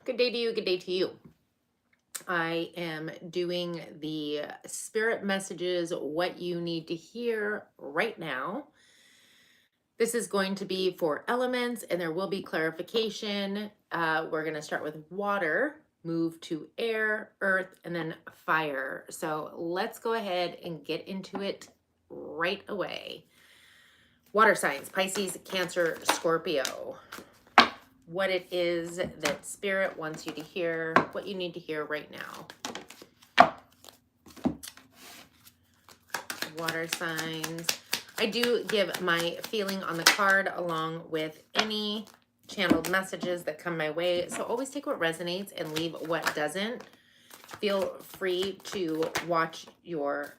Good day to you. Good day to you. I am doing the spirit messages, what you need to hear right now. This is going to be for elements and there will be clarification. We're going to start with water, move to air, earth, and then fire. So let's go ahead and get into it right away. Water signs, Pisces, Cancer, Scorpio. What it is that spirit wants you to hear, what you need to hear right now. Water signs. I do give my feeling on the card along with any channeled messages that come my way. So always take what resonates and leave what doesn't. Feel free to watch your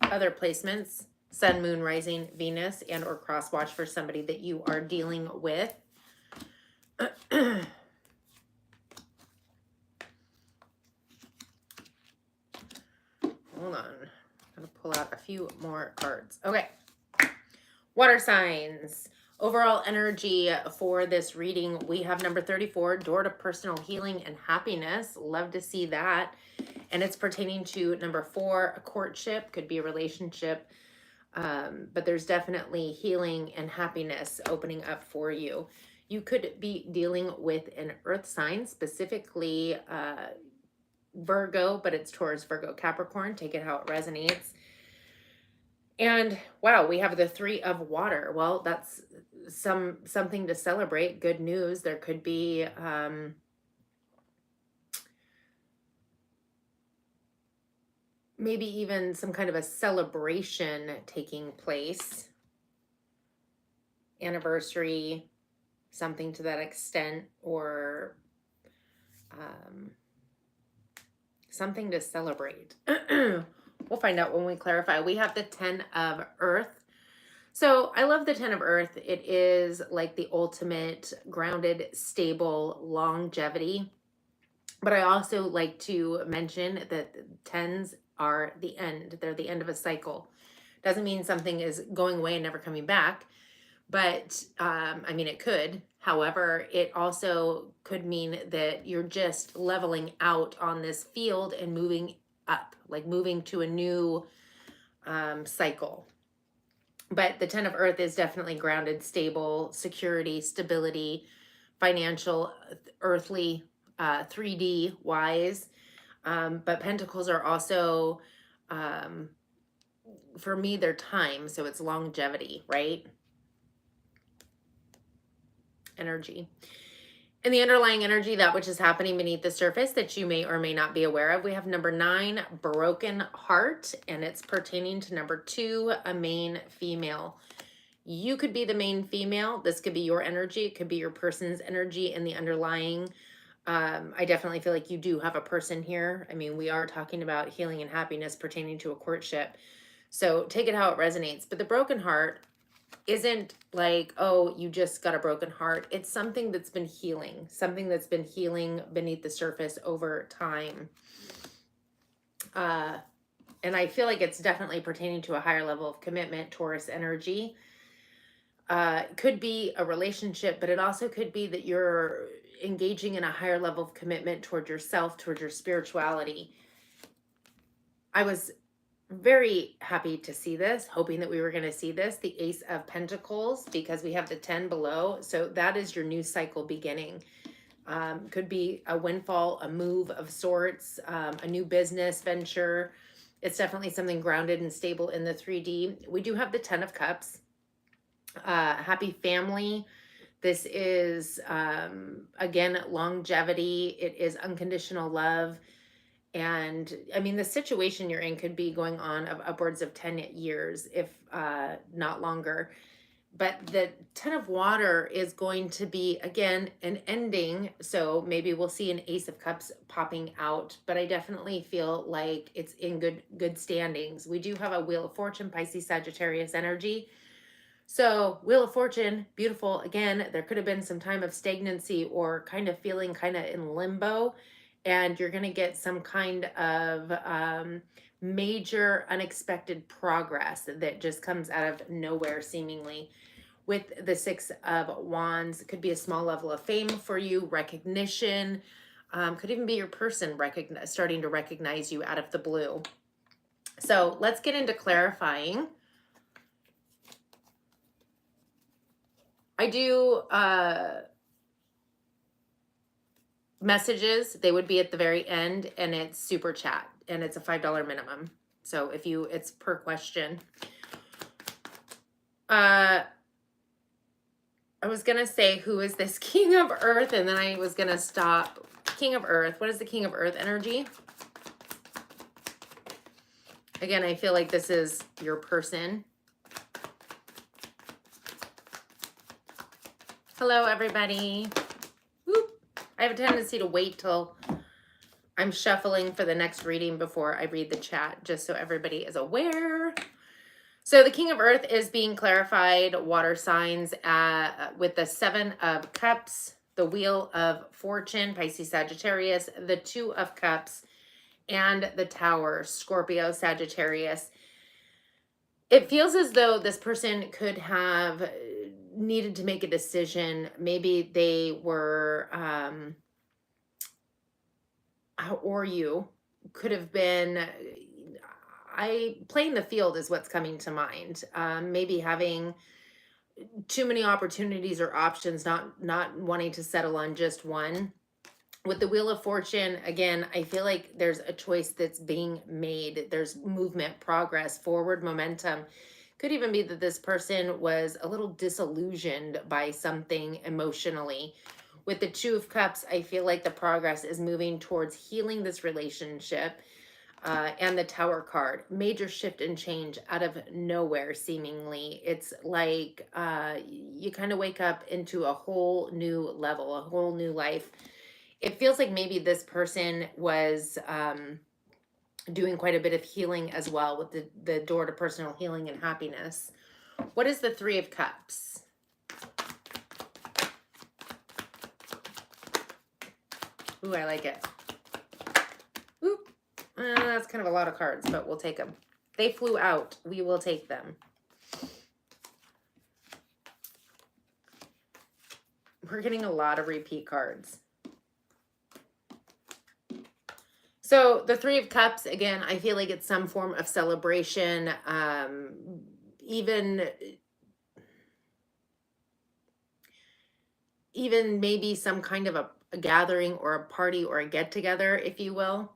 other placements, Sun, Moon, Rising, Venus, and or cross watch for somebody that you are dealing with. Hold on. I'm going to pull out a few more cards. Okay. Water signs. Overall energy for this reading, we have number 34, door to personal healing and happiness. Love to see that. And it's pertaining to number 4, a courtship, could be a relationship. But there's definitely healing and happiness opening up for you. You could be dealing with an earth sign, specifically Virgo, but it's Taurus, Virgo, Capricorn. Take it how it resonates. And wow, we have the 3 of water. Well, that's something to celebrate. Good news. There could be maybe even some kind of a celebration taking place. Anniversary, something to that extent, or something to celebrate. We'll find out when we clarify. We have the 10 of Earth. So I love the 10 of Earth. It is like the ultimate grounded, stable longevity. But I also like to mention that 10s are the end. They're the end of a cycle. Doesn't mean something is going away and never coming back. But, I mean, it could. However, it also could mean that you're just leveling out on this field and moving up, like moving to a new cycle. But the 10 of Earth is definitely grounded, stable, security, stability, financial, earthly, 3D wise. But Pentacles are also, for me, they're time. So it's longevity, right? Energy. And the underlying energy, that which is happening beneath the surface that you may or may not be aware of. We have number 9, broken heart, and it's pertaining to number 2, a main female. You could be the main female. This could be your energy. It could be your person's energy and the underlying. I definitely feel like you do have a person here. I mean, we are talking about healing and happiness pertaining to a courtship. So take it how it resonates. But the broken heart isn't like, oh, you just got a broken heart. It's something that's been healing, something that's been healing beneath the surface over time. And I feel like it's definitely pertaining to a higher level of commitment, Taurus energy. It could be a relationship, but it also could be that you're engaging in a higher level of commitment toward yourself, toward your spirituality. I was very happy to see this, hoping that we were going to see this, the Ace of Pentacles, because we have the 10 below. So that is your new cycle beginning. Could be a windfall, a move of sorts, a new business venture. It's definitely something grounded and stable in the 3D. We do have the 10 of Cups. Happy family. This is, again, longevity. It is unconditional love. And I mean, the situation you're in could be going on of upwards of 10 years, if not longer. But the 10 of water is going to be, again, an ending. So maybe we'll see an Ace of Cups popping out. But I definitely feel like it's in good standings. We do have a Wheel of Fortune, Pisces, Sagittarius energy. So Wheel of Fortune, beautiful. Again, there could have been some time of stagnancy or kind of feeling kind of in limbo. And you're going to get some kind of major unexpected progress that just comes out of nowhere seemingly. with the Six of Wands. It could be a small level of fame for you, recognition. Could even be your person starting to recognize you out of the blue. So let's get into clarifying. I do messages. They would be at the very end, and it's super chat, and it's a $5 minimum. So if you, it's per question. I was going to say, who is this King of Earth? And then I was going to stop. King of Earth. What is the King of Earth energy? Again, I feel like this is your person. Hello, everybody. Whoop. I have a tendency to wait till I'm shuffling for the next reading before I read the chat, just so everybody is aware. So the King of Earth is being clarified, water signs, with the Seven of Cups, the Wheel of Fortune, Pisces, Sagittarius, the Two of Cups, and the Tower, Scorpio, Sagittarius. It feels as though this person could have needed to make a decision. Maybe they were, or you could have been, playing the field is what's coming to mind. Maybe having too many opportunities or options, not wanting to settle on just one. With the Wheel of Fortune, again, I feel like there's a choice that's being made. There's movement, progress, forward momentum. Could even be that this person was a little disillusioned by something emotionally. With the Two of Cups, I feel like the progress is moving towards healing this relationship. And the Tower card, major shift and change out of nowhere, seemingly. It's like you kind of wake up into a whole new level, a whole new life. It feels like maybe this person was doing quite a bit of healing as well, with the door to personal healing and happiness. What is the Three of Cups? Ooh, I like it. Ooh, that's kind of a lot of cards, but we'll take them. They flew out. We will take them. We're getting a lot of repeat cards. So the Three of Cups, again, I feel like it's some form of celebration, even maybe some kind of a gathering or a party or a get-together, if you will.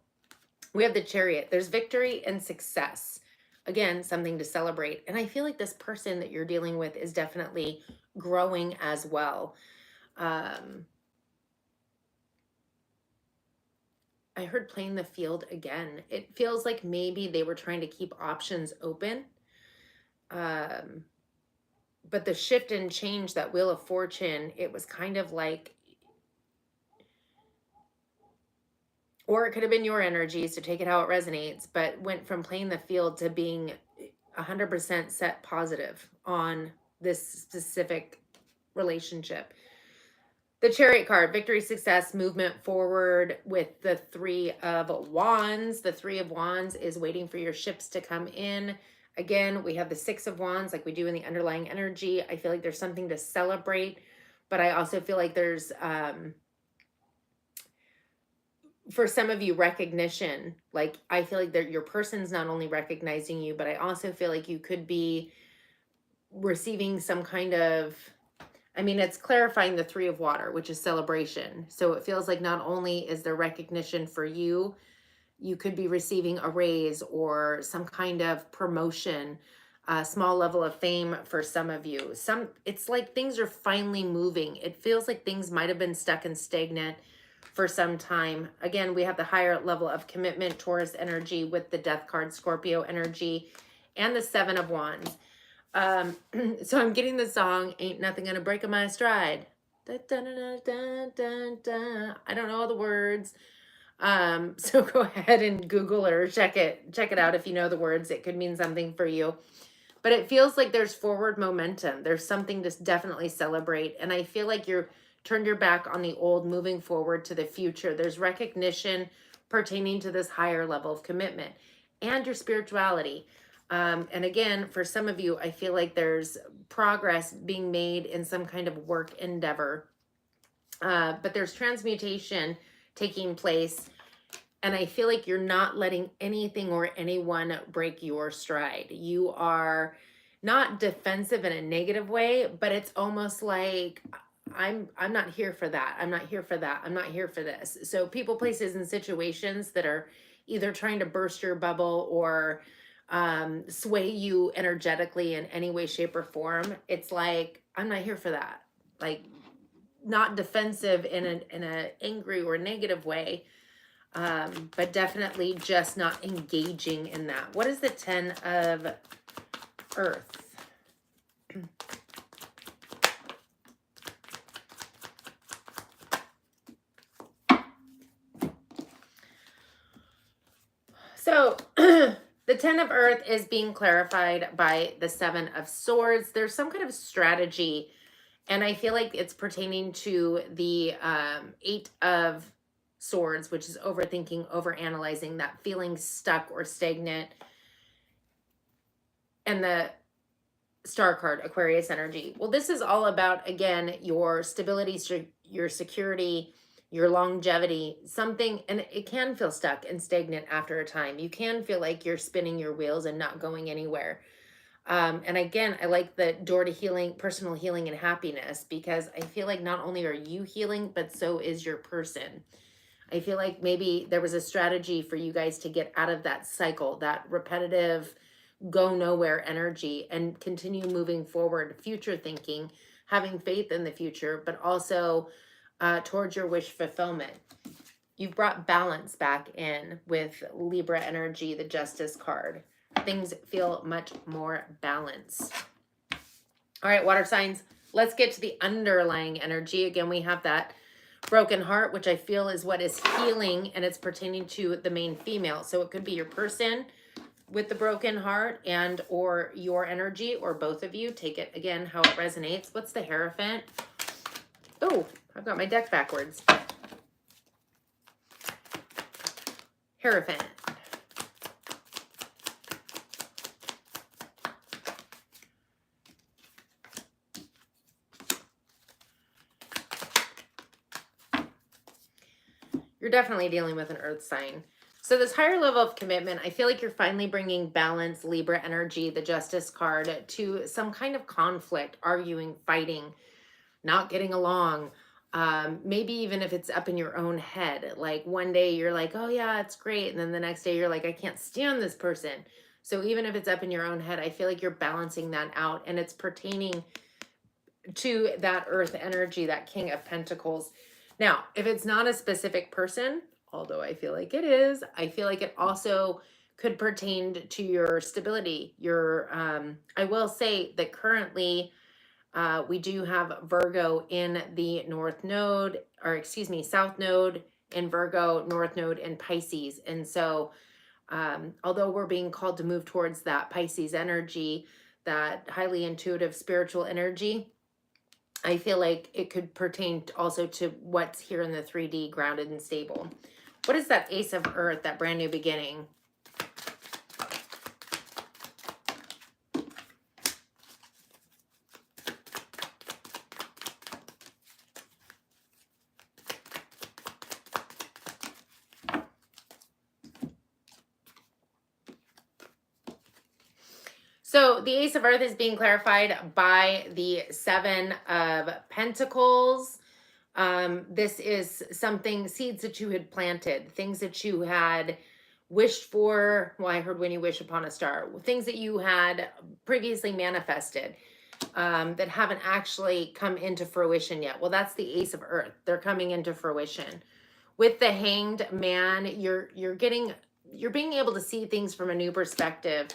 We have the Chariot. There's victory and success. Again, something to celebrate. And I feel like this person that you're dealing with is definitely growing as well. I heard playing the field again. It feels like maybe they were trying to keep options open. But the shift and change, that Wheel of Fortune, it was kind of like, or it could have been your energies, to take it how it resonates, but went from playing the field to being 100% set positive on this specific relationship. The Chariot card, victory, success, movement forward. With the Three of Wands, the Three of Wands is waiting for your ships to come in. Again, we have the Six of Wands like we do in the underlying energy. I feel like there's something to celebrate, but I also feel like there's, for some of you, recognition. Like, I feel like your person's not only recognizing you, but I also feel like you could be receiving some kind of, I mean, it's clarifying the Three of Water, which is celebration. So it feels like not only is there recognition for you, you could be receiving a raise or some kind of promotion, a small level of fame for some of you. It's like things are finally moving. It feels like things might have been stuck and stagnant for some time. Again, we have the higher level of commitment, Taurus energy, with the Death card, Scorpio energy, and the Seven of Wands. So I'm getting the song, Ain't Nothing Gonna Break My Stride. Da, da, da, da, da, da. I don't know all the words. So go ahead and Google it or check it out if you know the words. It could mean something for you. But it feels like there's forward momentum. There's something to definitely celebrate. And I feel like you're turned your back on the old, moving forward to the future. There's recognition pertaining to this higher level of commitment and your spirituality. And again, for some of you, I feel like there's progress being made in some kind of work endeavor. But there's transmutation taking place. And I feel like you're not letting anything or anyone break your stride. You are not defensive in a negative way, but it's almost like I'm not here for that. I'm not here for that. I'm not here for this. So people, places, and situations that are either trying to burst your bubble or sway you energetically in any way, shape, or form. It's like, I'm not here for that. Like, not defensive in a angry or negative way, but definitely just not engaging in that. What is the 10 of Earth? So the 10 of Earth is being clarified by the 7 of Swords. There's some kind of strategy, and I feel like it's pertaining to the 8 of Swords, which is overthinking, overanalyzing, that feeling stuck or stagnant. And the Star card, Aquarius energy. Well, this is all about, again, your stability, your security, your longevity, something, and it can feel stuck and stagnant after a time. You can feel like you're spinning your wheels and not going anywhere. And again, I like the door to healing, personal healing and happiness, because I feel like not only are you healing, but so is your person. I feel like maybe there was a strategy for you guys to get out of that cycle, that repetitive, go nowhere energy, and continue moving forward, future thinking, having faith in the future, but also towards your wish fulfillment. You've brought balance back in with Libra energy, the Justice card. Things feel much more balanced. All right, water signs, let's get to the underlying energy. Again, we have that broken heart, which I feel is what is healing, and it's pertaining to the main female. So it could be your person with the broken heart and or your energy, or both of you. Take it again how it resonates. What's the Hierophant? Oh, I've got my deck backwards. Hierophant. You're definitely dealing with an earth sign. So this higher level of commitment, I feel like you're finally bringing balance, Libra energy, the Justice card, to some kind of conflict, arguing, fighting, not getting along. Maybe even if it's up in your own head, like one day you're like, oh yeah, it's great. And then the next day you're like, I can't stand this person. So even if it's up in your own head, I feel like you're balancing that out, and it's pertaining to that earth energy, that King of Pentacles. Now, if it's not a specific person, although I feel like it is, I feel like it also could pertain to your stability. Your, I will say that currently we do have Virgo in the North Node, or excuse me, South Node in Virgo, North Node in Pisces. And so although we're being called to move towards that Pisces energy, that highly intuitive spiritual energy, I feel like it could pertain also to what's here in the 3D, grounded and stable. What is that Ace of Earth, that brand new beginning? So the Ace of Earth is being clarified by the 7 of Pentacles. This is something, seeds that you had planted, things that you had wished for. Well, I heard when you wish upon a star, things that you had previously manifested that haven't actually come into fruition yet. Well, that's the Ace of Earth. They're coming into fruition. With the Hanged Man, you're being able to see things from a new perspective.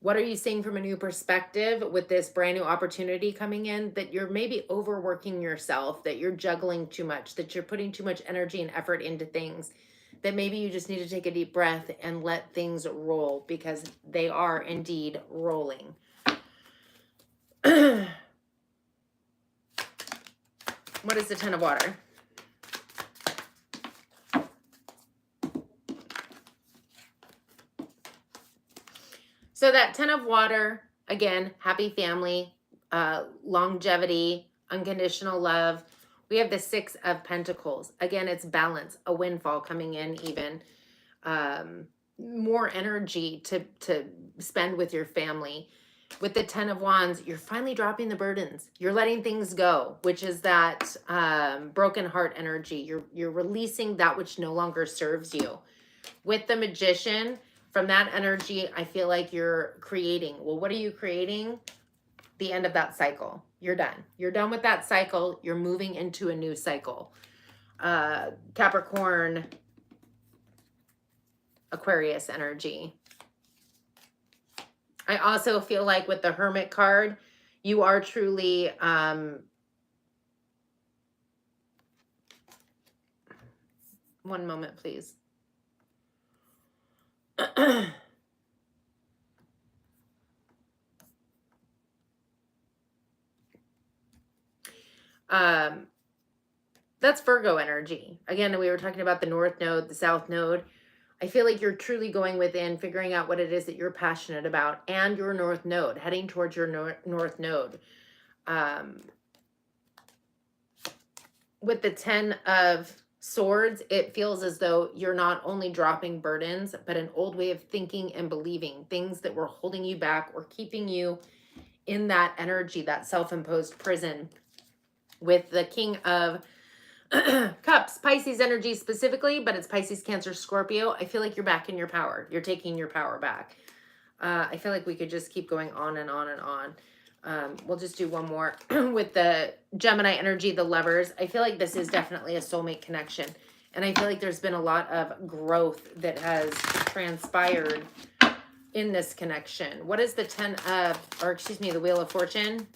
What are you seeing from a new perspective with this brand new opportunity coming in? That you're maybe overworking yourself, that you're juggling too much, that you're putting too much energy and effort into things, that maybe you just need to take a deep breath and let things roll, because they are indeed rolling. What is the 10 of Water? So that 10 of Water, again, happy family, longevity, unconditional love. We have the Six of Pentacles. Again, it's balance, a windfall coming in even. More energy to spend with your family. With the Ten of Wands, you're finally dropping the burdens. You're letting things go, which is that broken heart energy. You're releasing that which no longer serves you. With the Magician, from that energy, I feel like you're creating. Well, what are you creating? The end of that cycle. You're done. You're done with that cycle. You're moving into a new cycle. Capricorn, Aquarius energy. I also feel like with the Hermit card, you are truly one moment, please. That's Virgo energy. Again, we were talking about the North Node, the South Node. I feel like you're truly going within, figuring out what it is that you're passionate about, and your North Node, heading towards your North Node. With the Ten of Swords, it feels as though you're not only dropping burdens, but an old way of thinking and believing, things that were holding you back or keeping you in that energy, that self-imposed prison. With the King of Cups, Pisces energy specifically, but it's Pisces, Cancer, Scorpio. I feel like you're back in your power. You're taking your power back. I feel like we could just keep going on and on and on. We'll just do one more with the Gemini energy, the Lovers. I feel like this is definitely a soulmate connection. And I feel like there's been a lot of growth that has transpired in this connection. What is the the Wheel of Fortune?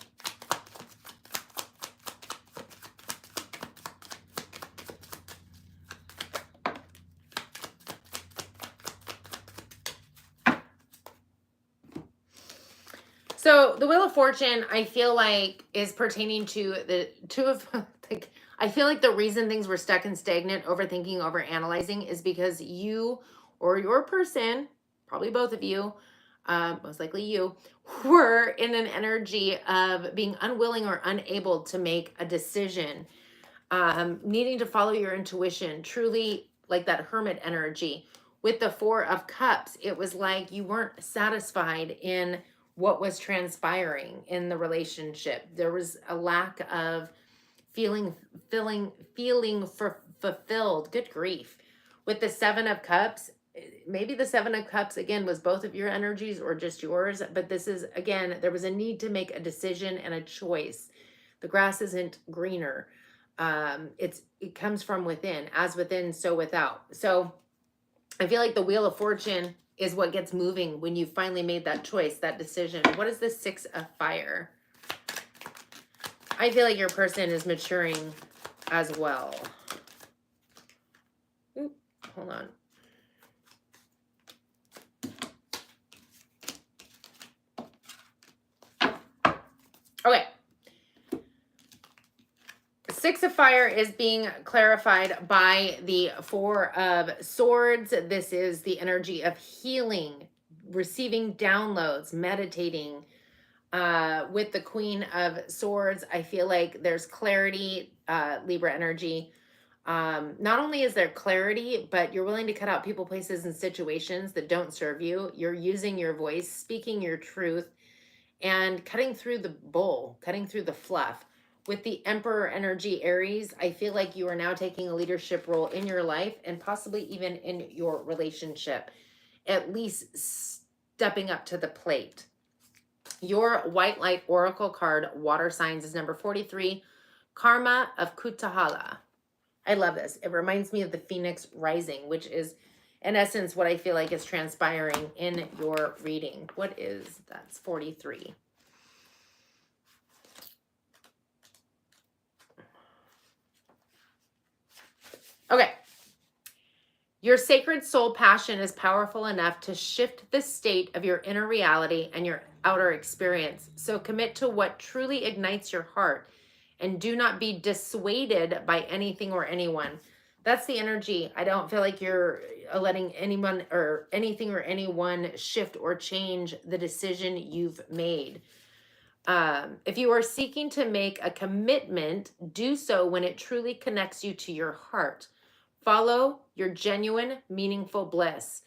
So the Wheel of Fortune, I feel like, is pertaining to the two of, like, I feel like the reason things were stuck and stagnant, overthinking, overanalyzing, is because you or your person, probably both of you, most likely you, were in an energy of being unwilling or unable to make a decision, needing to follow your intuition, truly like that Hermit energy. With the Four of Cups, it was like you weren't satisfied in what was transpiring in the relationship. There was a lack of feeling fulfilled. Good grief. With the Seven of Cups, maybe the Seven of Cups, again, was both of your energies or just yours. But this is, again, there was a need to make a decision and a choice. The grass isn't greener. It comes from within. As within, so without. So I feel like the Wheel of Fortune is what gets moving when you finally made that choice, that decision. What is the Six of Fire? I feel like your person is maturing as well. Ooh, hold on. Okay. Six of Fire is being clarified by the Four of Swords. This is the energy of healing, receiving downloads, meditating. With the Queen of Swords, I feel like there's clarity, Libra energy. Not only is there clarity, but you're willing to cut out people, places, and situations that don't serve you. You're using your voice, speaking your truth, and cutting through the bull, cutting through the fluff. With the Emperor energy, Aries, I feel like you are now taking a leadership role in your life and possibly even in your relationship, at least stepping up to the plate. Your White Light Oracle card, Water Signs, is number 43, Karma of Kutahala. I love this. It reminds me of the Phoenix Rising, which is, in essence, what I feel like is transpiring in your reading. What is that? It's 43. Okay. Your sacred soul passion is powerful enough to shift the state of your inner reality and your outer experience. So commit to what truly ignites your heart and do not be dissuaded by anything or anyone. That's the energy. I don't feel like you're letting anyone or anything or anyone shift or change the decision you've made. If you are seeking to make a commitment, do so when it truly connects you to your heart. Follow your genuine, meaningful bliss.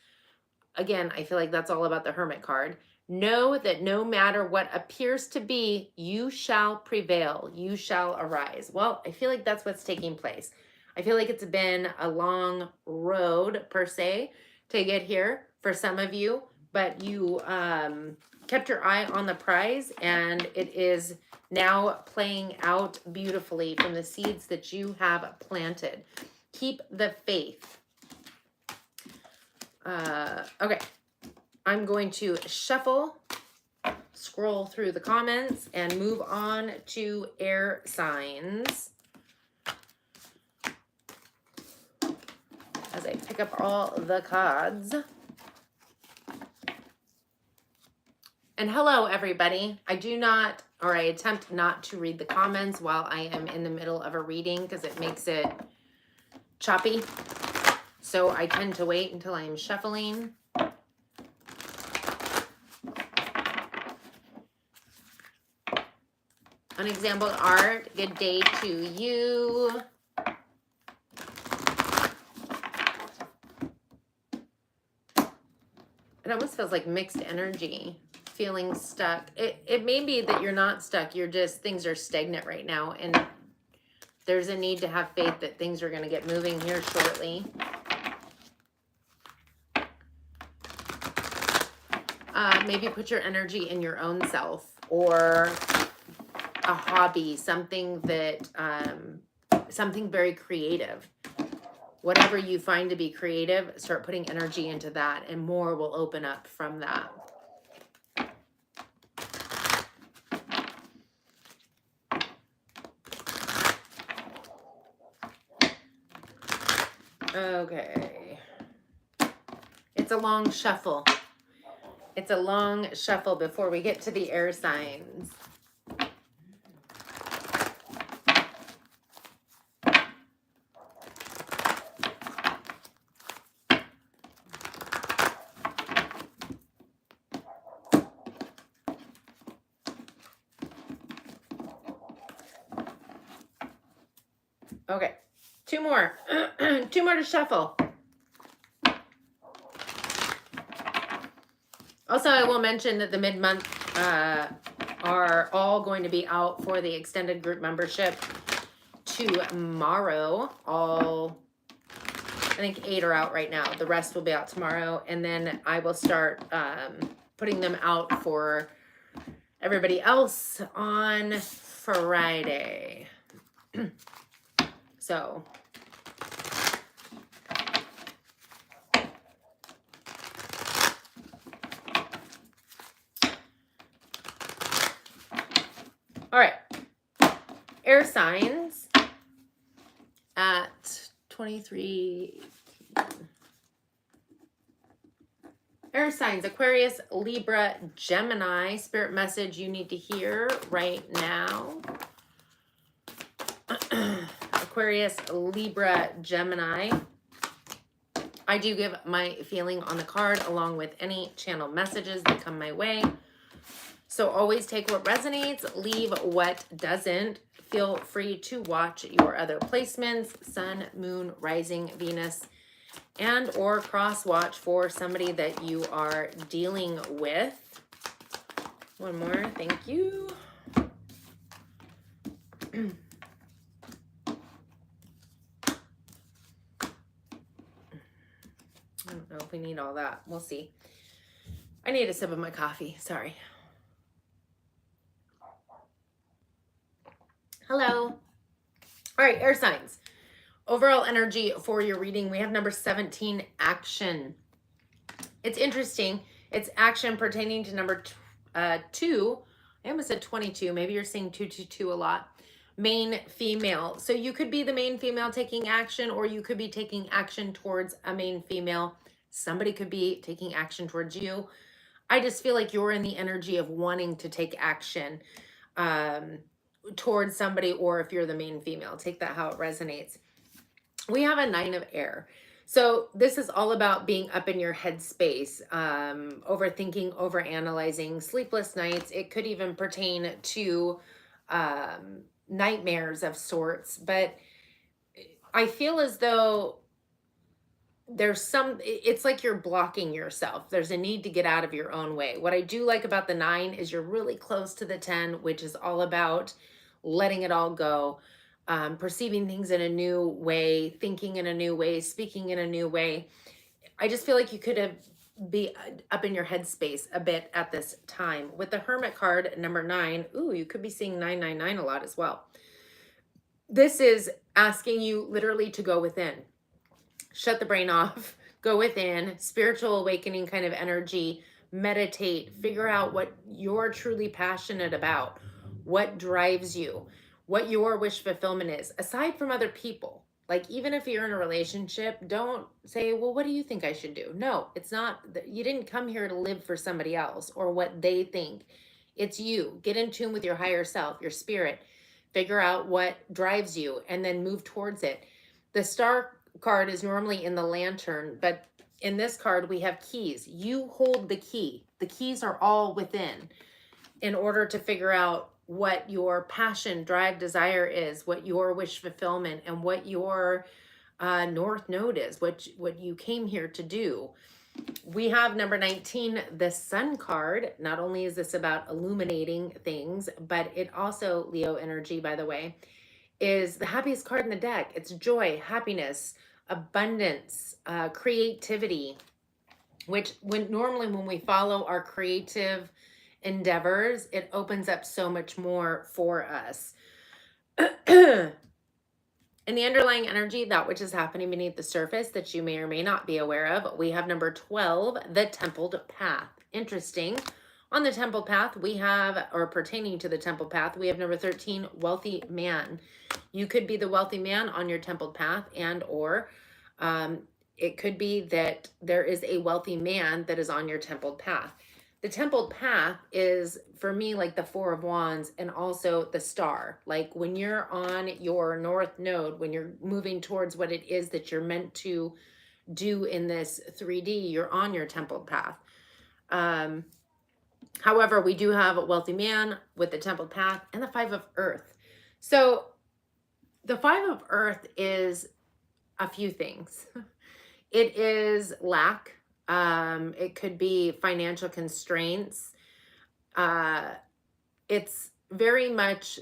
Again, I feel like that's all about the Hermit card. Know that no matter what appears to be, you shall prevail. You shall arise. Well, I feel like that's what's taking place. I feel like it's been a long road, per se, to get here for some of you, but you kept your eye on the prize, and it is now playing out beautifully from the seeds that you have planted. Keep the faith. Okay, I'm going to shuffle, scroll through the comments, and move on to air signs as I pick up all the cards. And hello, everybody. I do not, or I attempt not to read the comments while I am in the middle of a reading because it makes it choppy. So I tend to wait until I'm shuffling. Unexampled art, good day to you. It almost feels like mixed energy, feeling stuck. It may be that you're not stuck, you're just, things are stagnant right now, and there's a need to have faith that things are going to get moving here shortly. Maybe put your energy in your own self, or a hobby, something that, something very creative. Whatever you find to be creative, start putting energy into that, and more will open up from that. Okay. It's a long shuffle. It's a long shuffle before we get to the air signs. Okay, two more. Two more to shuffle. Also, I will mention that the mid-month are all going to be out for the extended group membership tomorrow. All, I think 8 are out right now. The rest will be out tomorrow. And then I will start putting them out for everybody else on Friday. So all right, air signs at 23. Air signs, Aquarius, Libra, Gemini. Spirit message you need to hear right now. Aquarius, Libra, Gemini. I do give my feeling on the card along with any channel messages that come my way. So always take what resonates, leave what doesn't. Feel free to watch your other placements, Sun, Moon, Rising, Venus, and or cross watch for somebody that you are dealing with. One more, thank you. I don't know if we need all that. We'll see. I need a sip of my coffee. Sorry. Hello. All right, air signs. Overall energy for your reading, we have number 17, action. It's interesting. It's action pertaining to number 2. I almost said 22. Maybe you're saying 222 a lot. Main female. So you could be the main female taking action, or you could be taking action towards a main female. Somebody could be taking action towards you. I just feel like you're in the energy of wanting to take action towards somebody, or if you're the main female, take that how it resonates. We have a 9 of air. So this is all about being up in your headspace, overthinking, overanalyzing, sleepless nights. It could even pertain to nightmares of sorts. But I feel as though it's like you're blocking yourself. There's a need to get out of your own way. What I do like about the 9 is you're really close to the 10, which is all about letting it all go, perceiving things in a new way, thinking in a new way, speaking in a new way. I just feel like you could have be up in your headspace a bit at this time. With the Hermit card, number 9, ooh, you could be seeing 999 a lot as well. This is asking you literally to go within, shut the brain off, go within, spiritual awakening kind of energy, meditate, figure out what you're truly passionate about, what drives you, what your wish fulfillment is, aside from other people. Like, even if you're in a relationship, don't say, well, what do you think I should do? No, it's not, you didn't come here to live for somebody else or what they think. It's you. Get in tune with your higher self, your spirit, figure out what drives you, and then move towards it. The star card is normally in the lantern, but in this card we have keys. You hold the key. The keys are all within in order to figure out what your passion, drive, desire is, what your wish fulfillment, and what your north node is, what you came here to do. We have number 19, the Sun card. Not only is this about illuminating things, but it also, Leo energy, by the way, is the happiest card in the deck. It's joy, happiness, abundance, creativity, which when we follow our creative endeavors, it opens up so much more for us. In the underlying energy, that which is happening beneath the surface that you may or may not be aware of, we have number 12, the templed path. Interesting. On the temple path, we have, or pertaining to the temple path, we have number 13, wealthy man. You could be the wealthy man on your templed path, and or it could be that there is a wealthy man that is on your templed path. The templed path is, for me, like the Four of Wands and also the star. Like when you're on your north node, when you're moving towards what it is that you're meant to do in this 3D, you're on your templed path. However, we do have a wealthy man with the templed path and the Five of Earth. So the Five of Earth is a few things. It is lack. It could be financial constraints. It's very much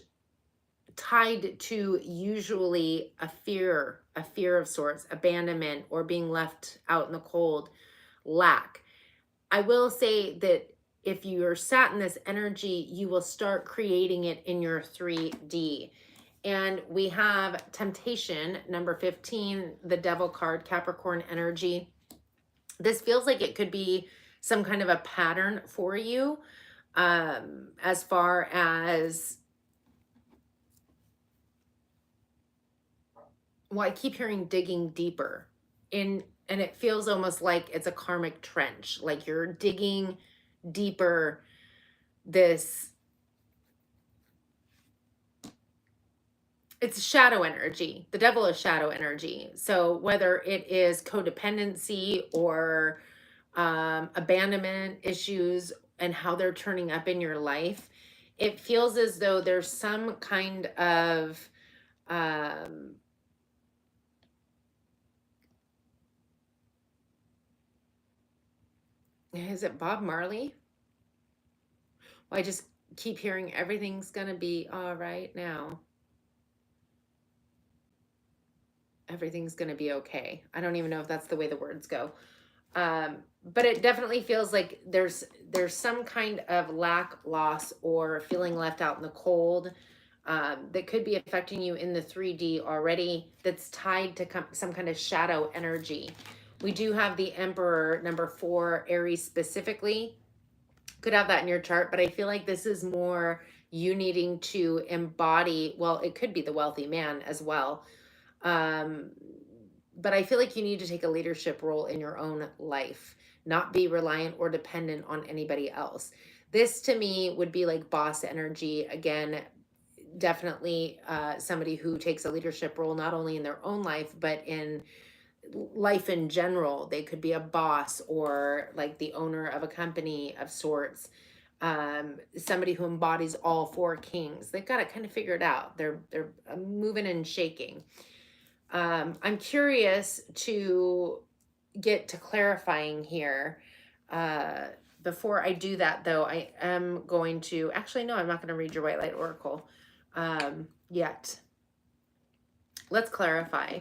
tied to usually a fear of sorts, abandonment, or being left out in the cold, lack. I will say that if you're sat in this energy, you will start creating it in your 3D. And we have temptation, number 15, the devil card, Capricorn energy. This feels like it could be some kind of a pattern for you, as far as, well, I keep hearing digging deeper in, and it feels almost like it's a karmic trench, like you're digging deeper. This, it's shadow energy. The devil is shadow energy. So whether it is codependency or abandonment issues and how they're turning up in your life, it feels as though there's some kind of is it Bob Marley? Well, I just keep hearing everything's gonna be all right now. Everything's gonna be okay. I don't even know if that's the way the words go. But it definitely feels like there's some kind of lack, loss, or feeling left out in the cold, that could be affecting you in the 3D already, that's tied to some kind of shadow energy. We do have the Emperor, number 4, Aries specifically. Could have that in your chart, but I feel like this is more you needing to embody, well, it could be the wealthy man as well. But I feel like you need to take a leadership role in your own life, not be reliant or dependent on anybody else. This to me would be like boss energy. Again, definitely somebody who takes a leadership role, not only in their own life, but in life in general. They could be a boss or like the owner of a company of sorts. Somebody who embodies all four kings. They've got it kind of figured out. They're moving and shaking. I'm curious to get to clarifying here. Before I do that, though, I am going to actually, no, I'm not going to read your white light oracle yet. Let's clarify.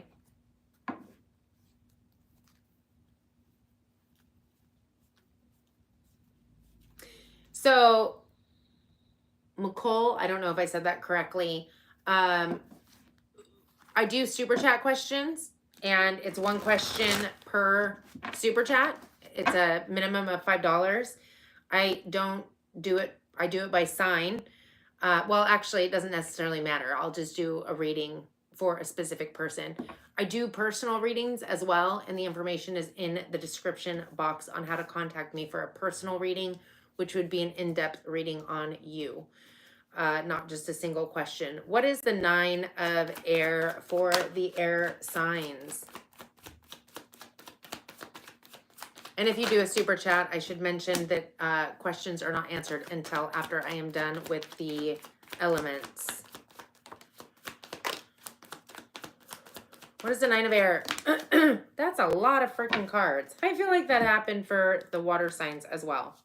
So, McCole, I don't know if I said that correctly. I do super chat questions, and it's one question per super chat. It's a minimum of $5. I don't do it. I do it by sign. Well, actually, it doesn't necessarily matter. I'll just do a reading for a specific person. I do personal readings as well, and the information is in the description box on how to contact me for a personal reading, which would be an in-depth reading on you, not just a single question. What is the 9 of air for the air signs? And if you do a super chat, I should mention that questions are not answered until after I am done with the elements. What is the 9 of air? That's a lot of freaking cards. I feel like that happened for the water signs as well.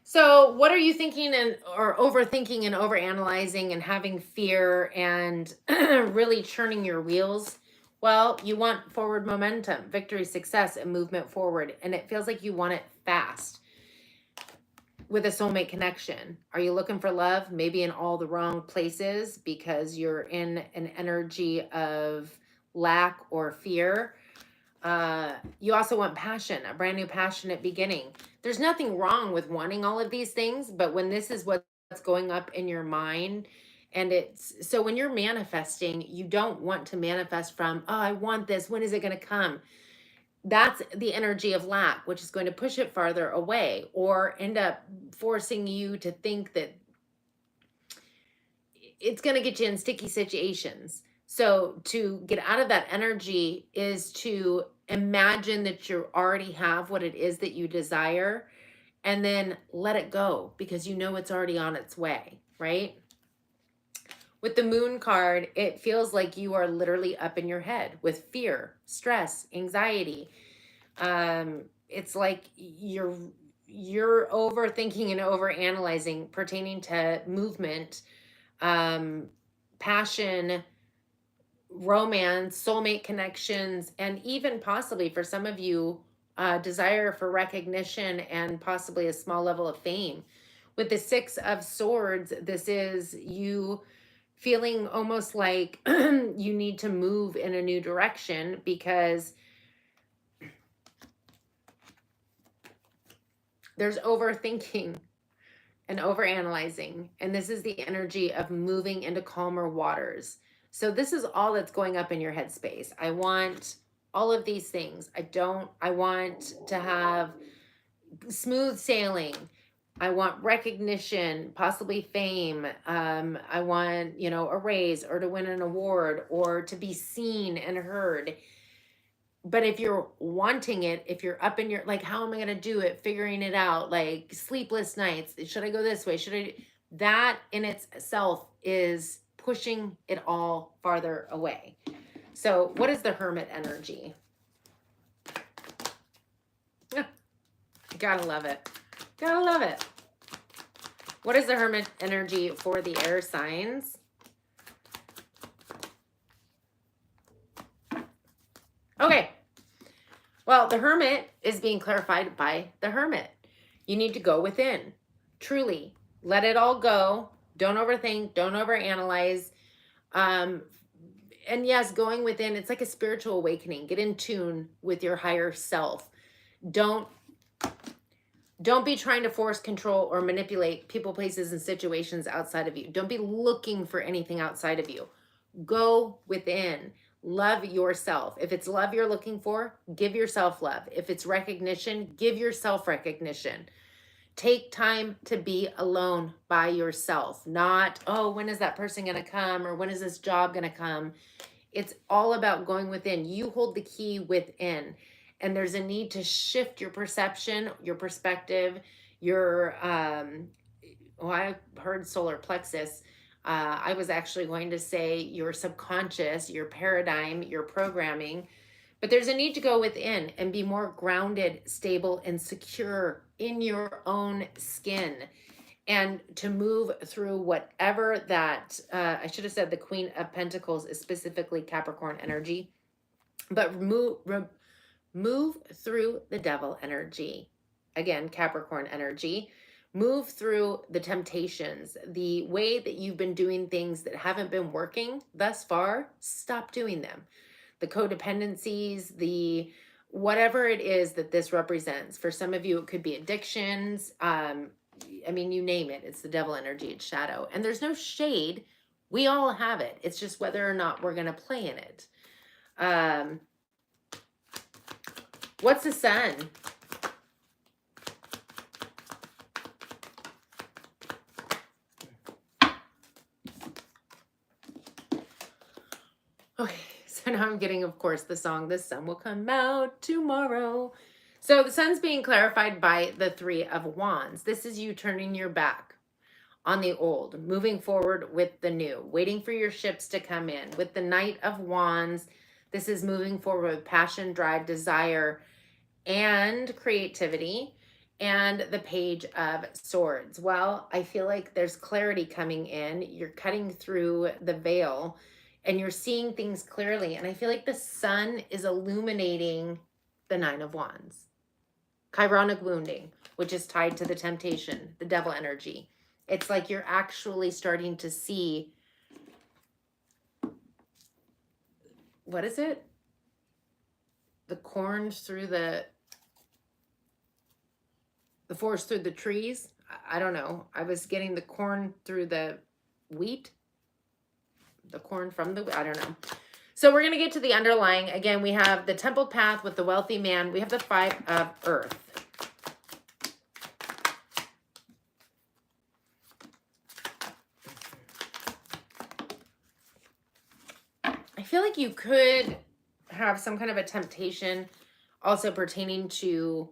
So what are you thinking or overthinking and overanalyzing and having fear and really churning your wheels? Well, you want forward momentum, victory, success, and movement forward. And it feels like you want it fast with a soulmate connection. Are you looking for love? Maybe in all the wrong places because you're in an energy of lack or fear. You also want passion, a brand new passionate beginning. There's nothing wrong with wanting all of these things, but when this is what's going up in your mind, and it's so when you're manifesting, you don't want to manifest from, oh, I want this. When is it going to come? That's the energy of lack, which is going to push it farther away or end up forcing you to think that it's going to get you in sticky situations. So to get out of that energy is to imagine that you already have what it is that you desire and then let it go because you know it's already on its way, right? With the moon card, it feels like you are literally up in your head with fear, stress, anxiety. It's like you're overthinking and overanalyzing pertaining to movement, passion, romance, soulmate connections, and even possibly for some of you, desire for recognition and possibly a small level of fame. With the 6 of Swords, this is you feeling almost like you need to move in a new direction because there's overthinking and overanalyzing. And this is the energy of moving into calmer waters. So this is all that's going up in your headspace. I want all of these things. I want to have smooth sailing. I want recognition, possibly fame. I want, a raise or to win an award or to be seen and heard. But if you're wanting it, if you're up in your, like, how am I going to do it? Figuring it out, like sleepless nights. Should I go this way? That in itself is pushing it all farther away. So what is the Hermit energy? Gotta love it. Gotta love it. What is the Hermit energy for the air signs? Okay. Well, the Hermit is being clarified by the Hermit. You need to go within. Truly. Let it all go. Don't overthink. Don't overanalyze. And yes, going within, it's like a spiritual awakening. Get in tune with your higher self. Don't be trying to force, control, or manipulate people, places, and situations outside of you. Don't be looking for anything outside of you. Go within. Love yourself. If it's love you're looking for, give yourself love. If it's recognition, give yourself recognition. Take time to be alone by yourself. Not, oh, when is that person going to come? Or when is this job going to come? It's all about going within. You hold the key within. And there's a need to shift your perception, your perspective, your, I heard solar plexus. I was actually going to say your subconscious, your paradigm, your programming. But there's a need to go within and be more grounded, stable, and secure in your own skin, and to move through whatever that, I should have said the Queen of Pentacles is specifically Capricorn energy, but move through the Devil energy. Again, Capricorn energy. Move through the temptations, the way that you've been doing things that haven't been working thus far. Stop doing them. The codependencies, the whatever it is that this represents. For some of you, it could be addictions. I mean, you name it. It's the Devil energy. It's shadow. And there's no shade. We all have it. It's just whether or not we're going to play in it. What's the Sun? Okay, so now I'm getting, of course, the song, The Sun Will Come Out Tomorrow. So the Sun's being clarified by the Three of Wands. This is you turning your back on the old, moving forward with the new, waiting for your ships to come in. With the Knight of Wands, this is moving forward with passion, drive, desire, and creativity. And the Page of Swords. Well, I feel like there's clarity coming in. You're cutting through the veil and you're seeing things clearly. And I feel like the sun is illuminating the Nine of Wands. Chironic wounding, which is tied to the temptation, the Devil energy. It's like you're actually starting to see, what is it? The corn through the forest through the trees. I don't know. I was getting the corn through the wheat. The corn from the, I don't know. So we're going to get to the underlying. Again, we have the templed path with the wealthy man. We have the Five of Earth. I feel like you could have some kind of a temptation also pertaining to,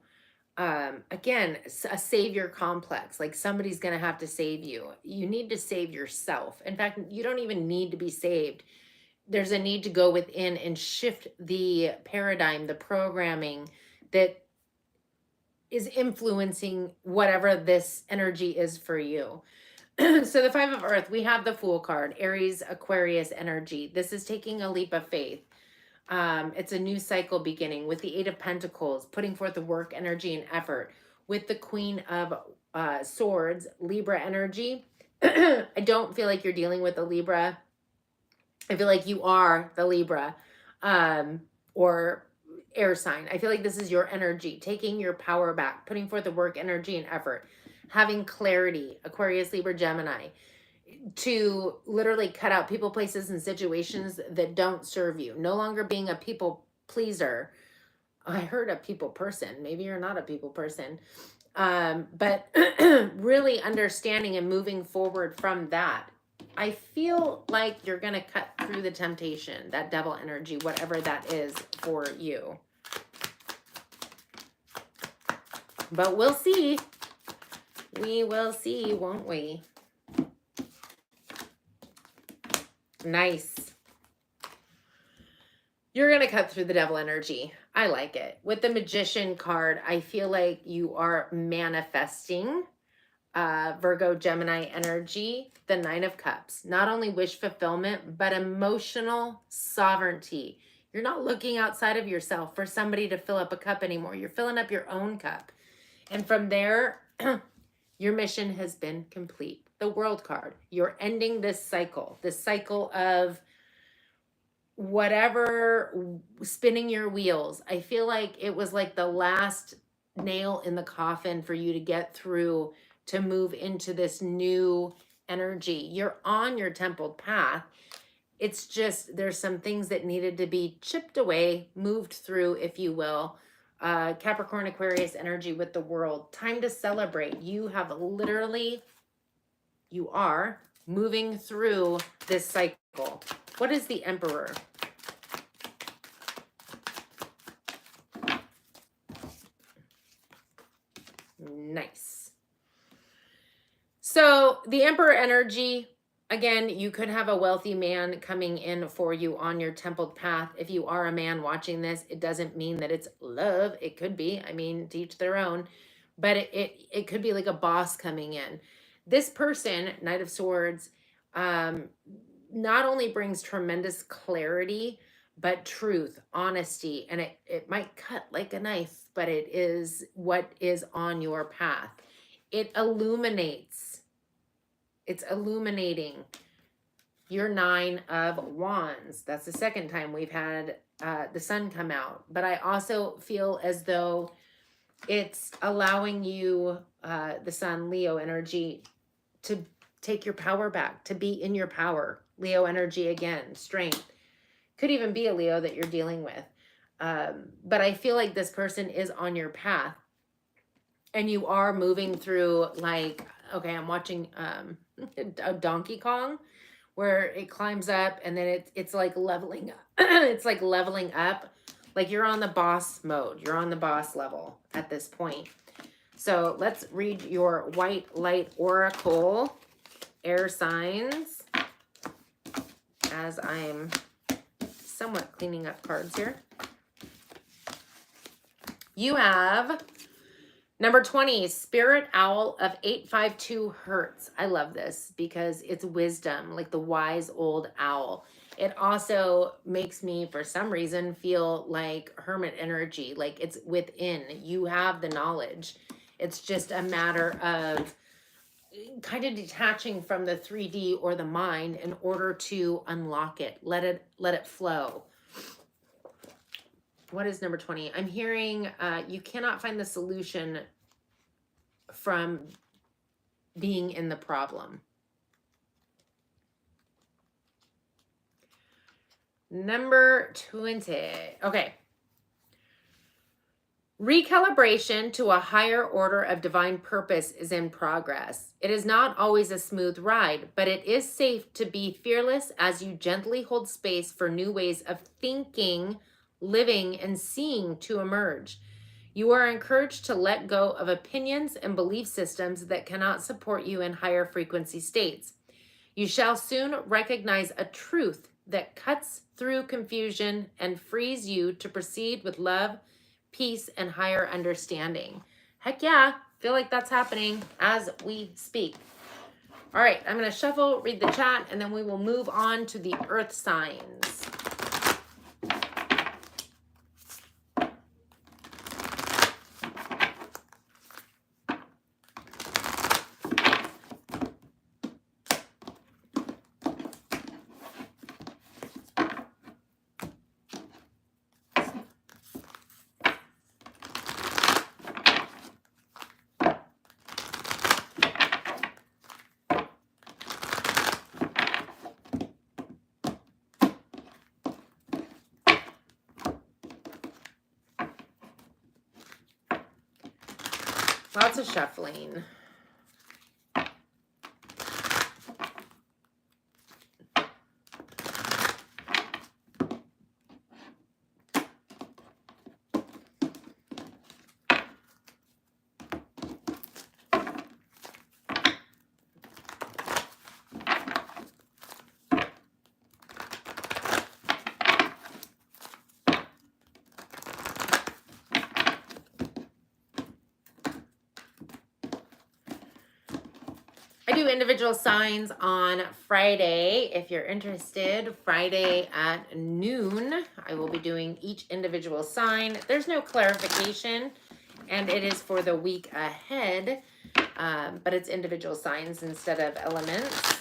again, a savior complex. Like somebody's going to have to save you. You need to save yourself. In fact, you don't even need to be saved. There's a need to go within and shift the paradigm, the programming that is influencing whatever this energy is for you. So the Five of Earth, we have the Fool card, Aries, Aquarius energy. This is taking a leap of faith. It's a new cycle beginning with the Eight of Pentacles, putting forth the work, energy, and effort. With the Queen of Swords, Libra energy. I don't feel like you're dealing with a Libra. I feel like you are the Libra or air sign. I feel like this is your energy, taking your power back, putting forth the work, energy, and effort, having clarity, Aquarius, Libra, Gemini, to literally cut out people, places, and situations that don't serve you. No longer being a people pleaser. I heard a people person. Maybe you're not a people person. But really understanding and moving forward from that. I feel like you're going to cut through the temptation, that devil energy, whatever that is for you. But we'll see. We will see, won't we? Nice. You're going to cut through the devil energy. I like it. With the Magician card, I feel like you are manifesting Virgo, Gemini energy, the Nine of Cups. Not only wish fulfillment, but emotional sovereignty. You're not looking outside of yourself for somebody to fill up a cup anymore. You're filling up your own cup. And from there, your mission has been complete. The World card. You're ending this cycle of whatever, spinning your wheels. I feel like it was like the last nail in the coffin for you to get through, to move into this new energy. You're on your templed path. It's just, there's some things that needed to be chipped away, moved through, if you will. Capricorn, Aquarius energy with the world. Time to celebrate. You have literally, you are moving through this cycle. What is the Emperor? Nice. So the Emperor energy, again, you could have a wealthy man coming in for you on your templed path. If you are a man watching this, it doesn't mean that it's love. It could be, I mean, to each their own, but it could be like a boss coming in. This person, Knight of Swords, not only brings tremendous clarity, but truth, honesty, and it might cut like a knife, but it is what is on your path. It illuminates. It's illuminating your 9 of Wands. That's the second time we've had the sun come out. But I also feel as though it's allowing you, the sun, Leo energy, to take your power back, to be in your power. Leo energy again, strength. Could even be a Leo that you're dealing with. But I feel like this person is on your path. And you are moving through, like, okay, I'm watching a Donkey Kong where it climbs up and then it's like leveling up. It's like leveling up. Like you're on the boss mode. You're on the boss level at this point. So let's read your white light oracle, air signs, as I'm somewhat cleaning up cards here. You have number 20, Spirit Owl of 852 Hertz. I love this because it's wisdom, like the wise old owl. It also makes me, for some reason, feel like hermit energy, like it's within. You have the knowledge. It's just a matter of kind of detaching from the 3D or the mind in order to unlock it. Let it flow. What is number 20? I'm hearing you cannot find the solution from being in the problem. Number 20. Okay. Recalibration to a higher order of divine purpose is in progress. It is not always a smooth ride, but it is safe to be fearless as you gently hold space for new ways of thinking, living, and seeing to emerge. You are encouraged to let go of opinions and belief systems that cannot support you in higher frequency states. You shall soon recognize a truth that cuts through confusion and frees you to proceed with love, peace, and higher understanding. Heck yeah, feel like that's happening as we speak. All right, I'm going to shuffle, read the chat, and then we will move on to the earth signs. Lots of shuffling. I do individual signs on Friday. If you're interested, Friday at noon, I will be doing each individual sign. There's no clarification, and it is for the week ahead, but it's individual signs instead of elements.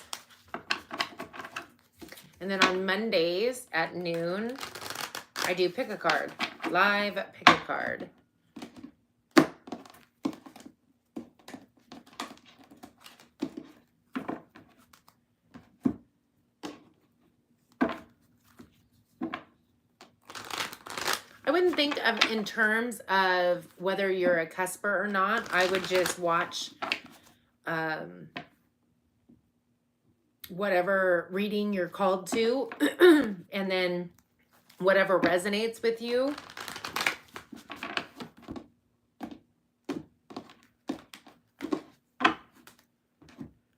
And then on Mondays at noon, I do pick a card, live pick a card. I wouldn't think of in terms of whether you're a cusper or not. I would just watch whatever reading you're called to and then whatever resonates with you.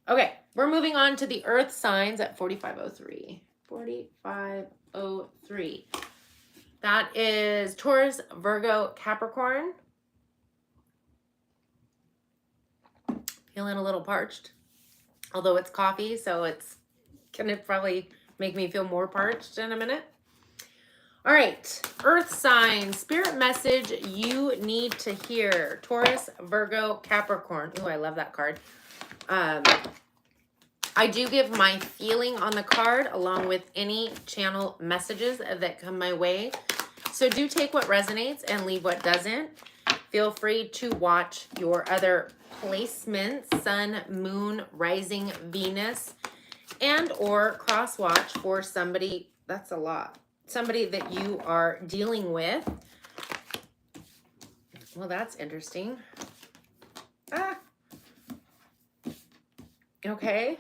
Okay, we're moving on to the earth signs at 4503. 4503. That is Taurus, Virgo, Capricorn. Feeling a little parched, although it's coffee, so it's gonna probably make me feel more parched in a minute. All right, earth sign, spirit message you need to hear. Taurus, Virgo, Capricorn. Ooh, I love that card. I do give my feeling on the card along with any channel messages that come my way. So do take what resonates and leave what doesn't. Feel free to watch your other placements, Sun, Moon, Rising, Venus, and or cross watch for somebody, that's a lot, somebody that you are dealing with. Well, that's interesting. Okay.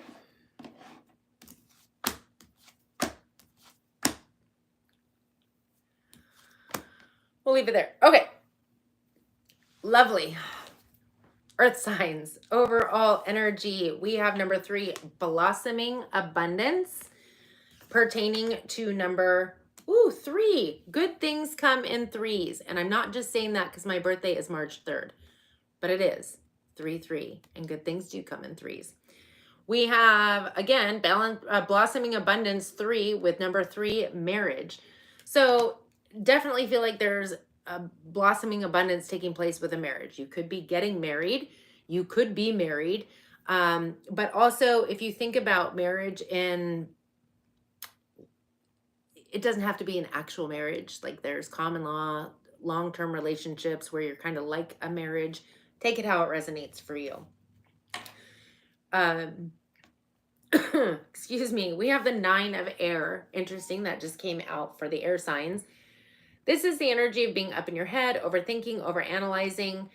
We'll leave it there. Okay. Lovely. Earth signs, overall energy. We have number 3, blossoming abundance, pertaining to number 3. Good things come in threes. And I'm not just saying that because my birthday is March 3rd, but it is 3-3, and good things do come in threes. We have, again, blossoming abundance 3 with number 3, marriage. So definitely feel like there's a blossoming abundance taking place with a marriage. You could be getting married. You could be married. But also, if you think about marriage in, it doesn't have to be an actual marriage. Like there's common law, long-term relationships where you're kind of like a marriage. Take it how it resonates for you. Excuse me. We have the 9 of air. Interesting. That just came out for the air signs. This is the energy of being up in your head, overthinking, overanalyzing,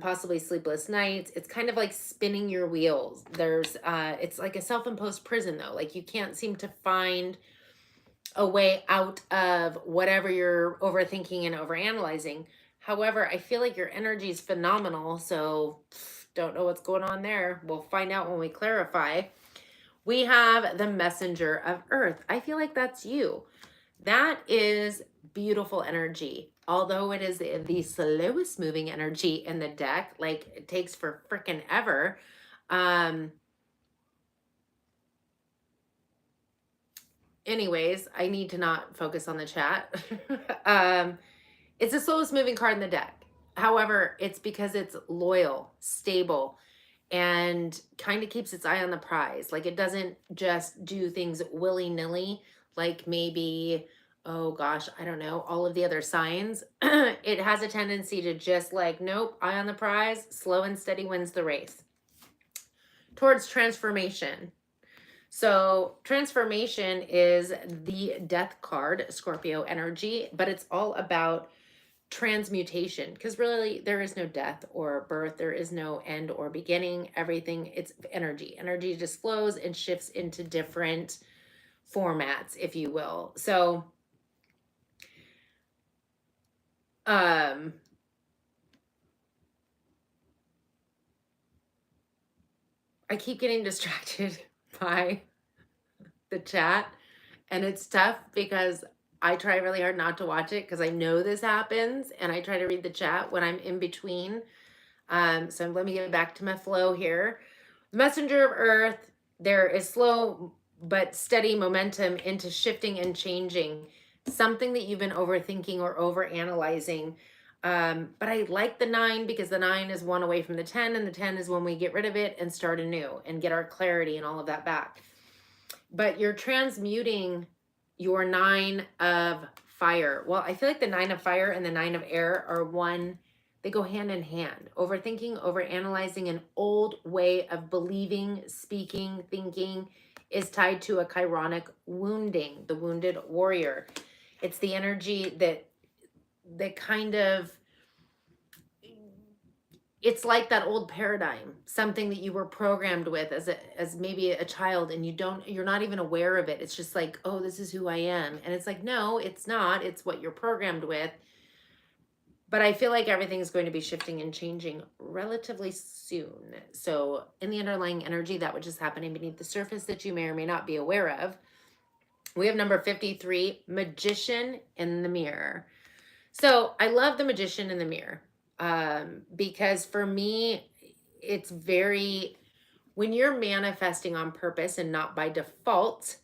possibly sleepless nights. It's kind of like spinning your wheels. There's, it's like a self-imposed prison though. Like you can't seem to find a way out of whatever you're overthinking and overanalyzing. However, I feel like your energy is phenomenal. So don't know what's going on there. We'll find out when we clarify. We have the messenger of earth. I feel like that's you. That is beautiful energy. Although it is the slowest moving energy in the deck, like it takes for frickin' ever. Anyways, I need to not focus on the chat. It's the slowest moving card in the deck. However, it's because it's loyal, stable, and kind of keeps its eye on the prize. Like it doesn't just do things willy-nilly, like maybe, oh gosh, I don't know, all of the other signs. It has a tendency to just like, nope, eye on the prize, slow and steady wins the race. Towards transformation. So transformation is the death card, Scorpio energy, but it's all about transmutation, because really there is no death or birth. There is no end or beginning. Everything, it's energy. Energy just flows and shifts into different formats, if you will. So I keep getting distracted by the chat, and it's tough because I try really hard not to watch it because I know this happens, and I try to read the chat when I'm in between. So let me get back to my flow here. The messenger of earth, there is slow but steady momentum into shifting and changing. Something that you've been overthinking or overanalyzing. But I like the 9 because the 9 is 1 away from the 10, and the 10 is when we get rid of it and start anew and get our clarity and all of that back. But you're transmuting your 9 of fire. Well, I feel like the 9 of fire and the 9 of air are one, they go hand in hand. Overthinking, overanalyzing, an old way of believing, speaking, thinking is tied to a chironic wounding, the wounded warrior. It's the energy that that kind of, it's like that old paradigm, something that you were programmed with as maybe a child, and you're not even aware of it. It's just like, oh, this is who I am. And it's like, no, it's not. It's what you're programmed with. But I feel like everything's going to be shifting and changing relatively soon. So in the underlying energy, that which is happening beneath the surface that you may or may not be aware of, we have number 53, Magician in the Mirror. So I love the Magician in the Mirror, because for me, it's very, when you're manifesting on purpose and not by default,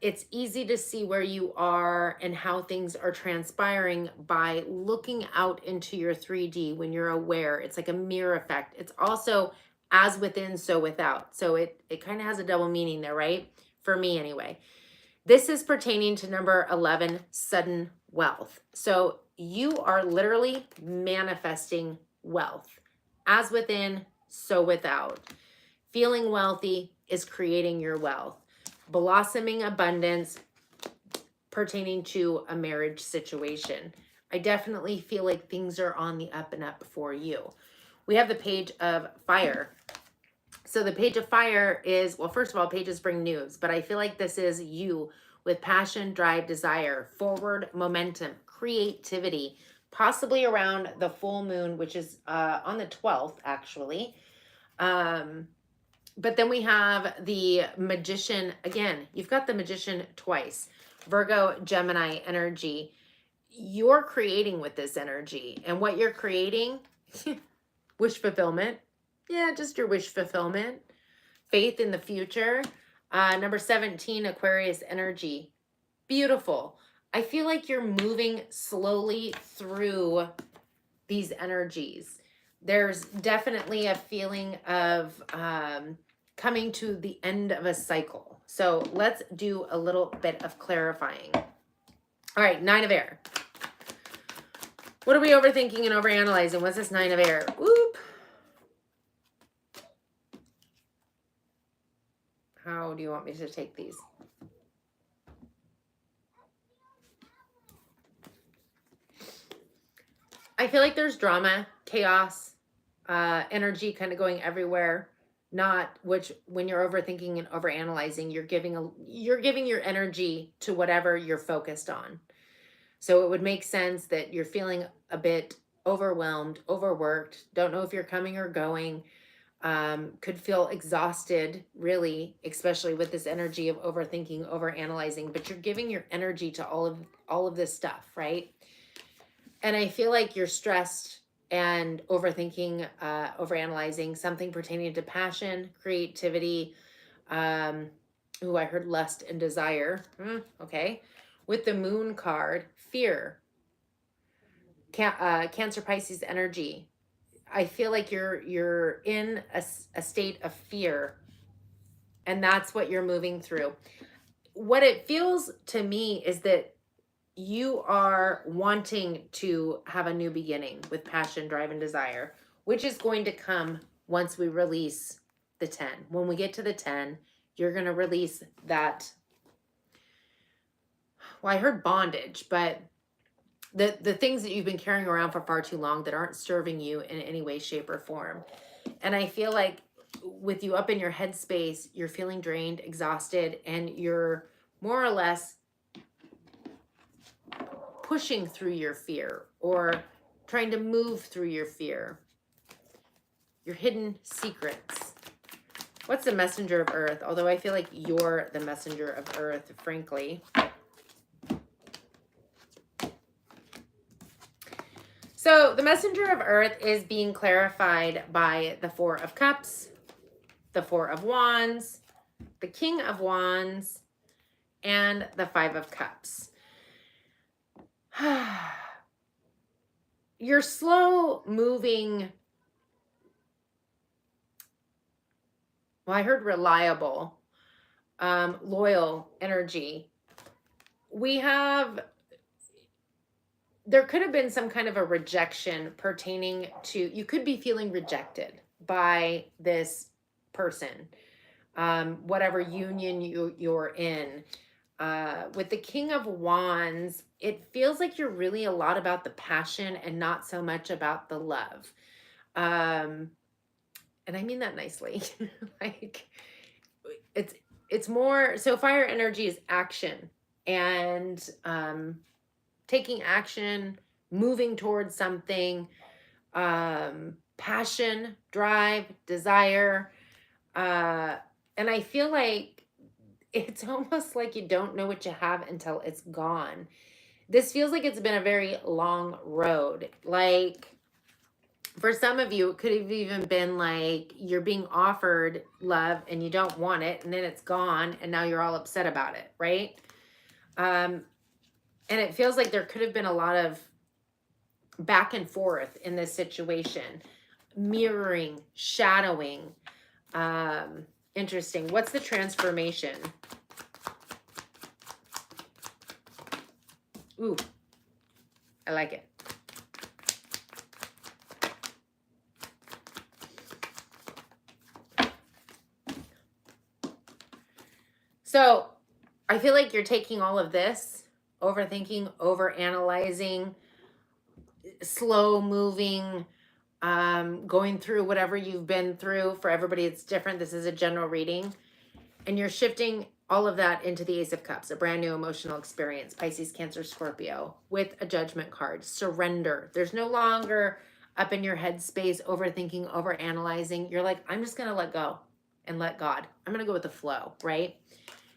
it's easy to see where you are and how things are transpiring by looking out into your 3D when you're aware. It's like a mirror effect. It's also as within, so without. So it kind of has a double meaning there, right? For me anyway. This is pertaining to number 11, sudden wealth. So you are literally manifesting wealth. As within, so without. Feeling wealthy is creating your wealth. Blossoming abundance pertaining to a marriage situation. I definitely feel like things are on the up and up for you. We have the Page of Fire. So the Page of Fire is, well, first of all, pages bring news, but I feel like this is you with passion, drive, desire, forward momentum, creativity, possibly around the full moon, which is on the 12th, actually. But then we have the Magician again. You've got the Magician twice. Virgo, Gemini energy. You're creating with this energy. And what you're creating, wish fulfillment. Yeah, just your wish fulfillment. Faith in the future. Number 17, Aquarius energy. Beautiful. I feel like you're moving slowly through these energies. There's definitely a feeling of coming to the end of a cycle. So let's do a little bit of clarifying. All right, 9 of Air. What are we overthinking and overanalyzing? What's this 9 of Air? Whoop. How do you want me to take these? I feel like there's drama, chaos, energy kind of going everywhere. Not which, when you're overthinking and overanalyzing, you're giving your energy to whatever you're focused on. So it would make sense that you're feeling a bit overwhelmed, overworked, don't know if you're coming or going, could feel exhausted, really, especially with this energy of overthinking, overanalyzing, but you're giving your energy to all of this stuff, right? And I feel like you're stressed and overthinking, overanalyzing, something pertaining to passion, creativity. I heard lust and desire. Okay. With the Moon card, fear. Cancer, Pisces energy. I feel like you're in a state of fear, and that's what you're moving through. What it feels to me is that you are wanting to have a new beginning with passion, drive, and desire, which is going to come once we release the 10. When we get to the 10, you're going to release that. Well, I heard bondage, but the things that you've been carrying around for far too long that aren't serving you in any way, shape, or form. And I feel like with you up in your headspace, you're feeling drained, exhausted, and you're more or less pushing through your fear or trying to move through your fear. Your hidden secrets. What's the messenger of earth? Although I feel like you're the messenger of earth, frankly. So the messenger of earth is being clarified by the 4 of Cups, the 4 of Wands, the King of Wands, and the 5 of Cups. You're slow moving. Well, I heard reliable, loyal energy. There could have been some kind of a rejection pertaining to, you could be feeling rejected by this person, whatever union you're in. With the King of Wands, it feels like you're really a lot about the passion and not so much about the love. Um, and I mean that nicely. Like it's it's more so fire energy is action and taking action, moving towards something, passion, drive, desire. Uh, and I feel like it's almost like you don't know what you have until it's gone. This feels like it's been a very long road. Like for some of you, it could have even been like you're being offered love and you don't want it, and then it's gone, and now you're all upset about it, right? And it feels like there could have been a lot of back and forth in this situation, mirroring, shadowing. Interesting. What's the transformation? Ooh, I like it. So I feel like you're taking all of this, overthinking, overanalyzing, slow moving, going through whatever you've been through. For everybody, it's different. This is a general reading. And you're shifting all of that into the Ace of Cups, a brand new emotional experience, Pisces, Cancer, Scorpio, with a Judgment card. Surrender. There's no longer up in your head space, overthinking, overanalyzing. You're like, I'm just going to let go and let God. I'm going to go with the flow, right?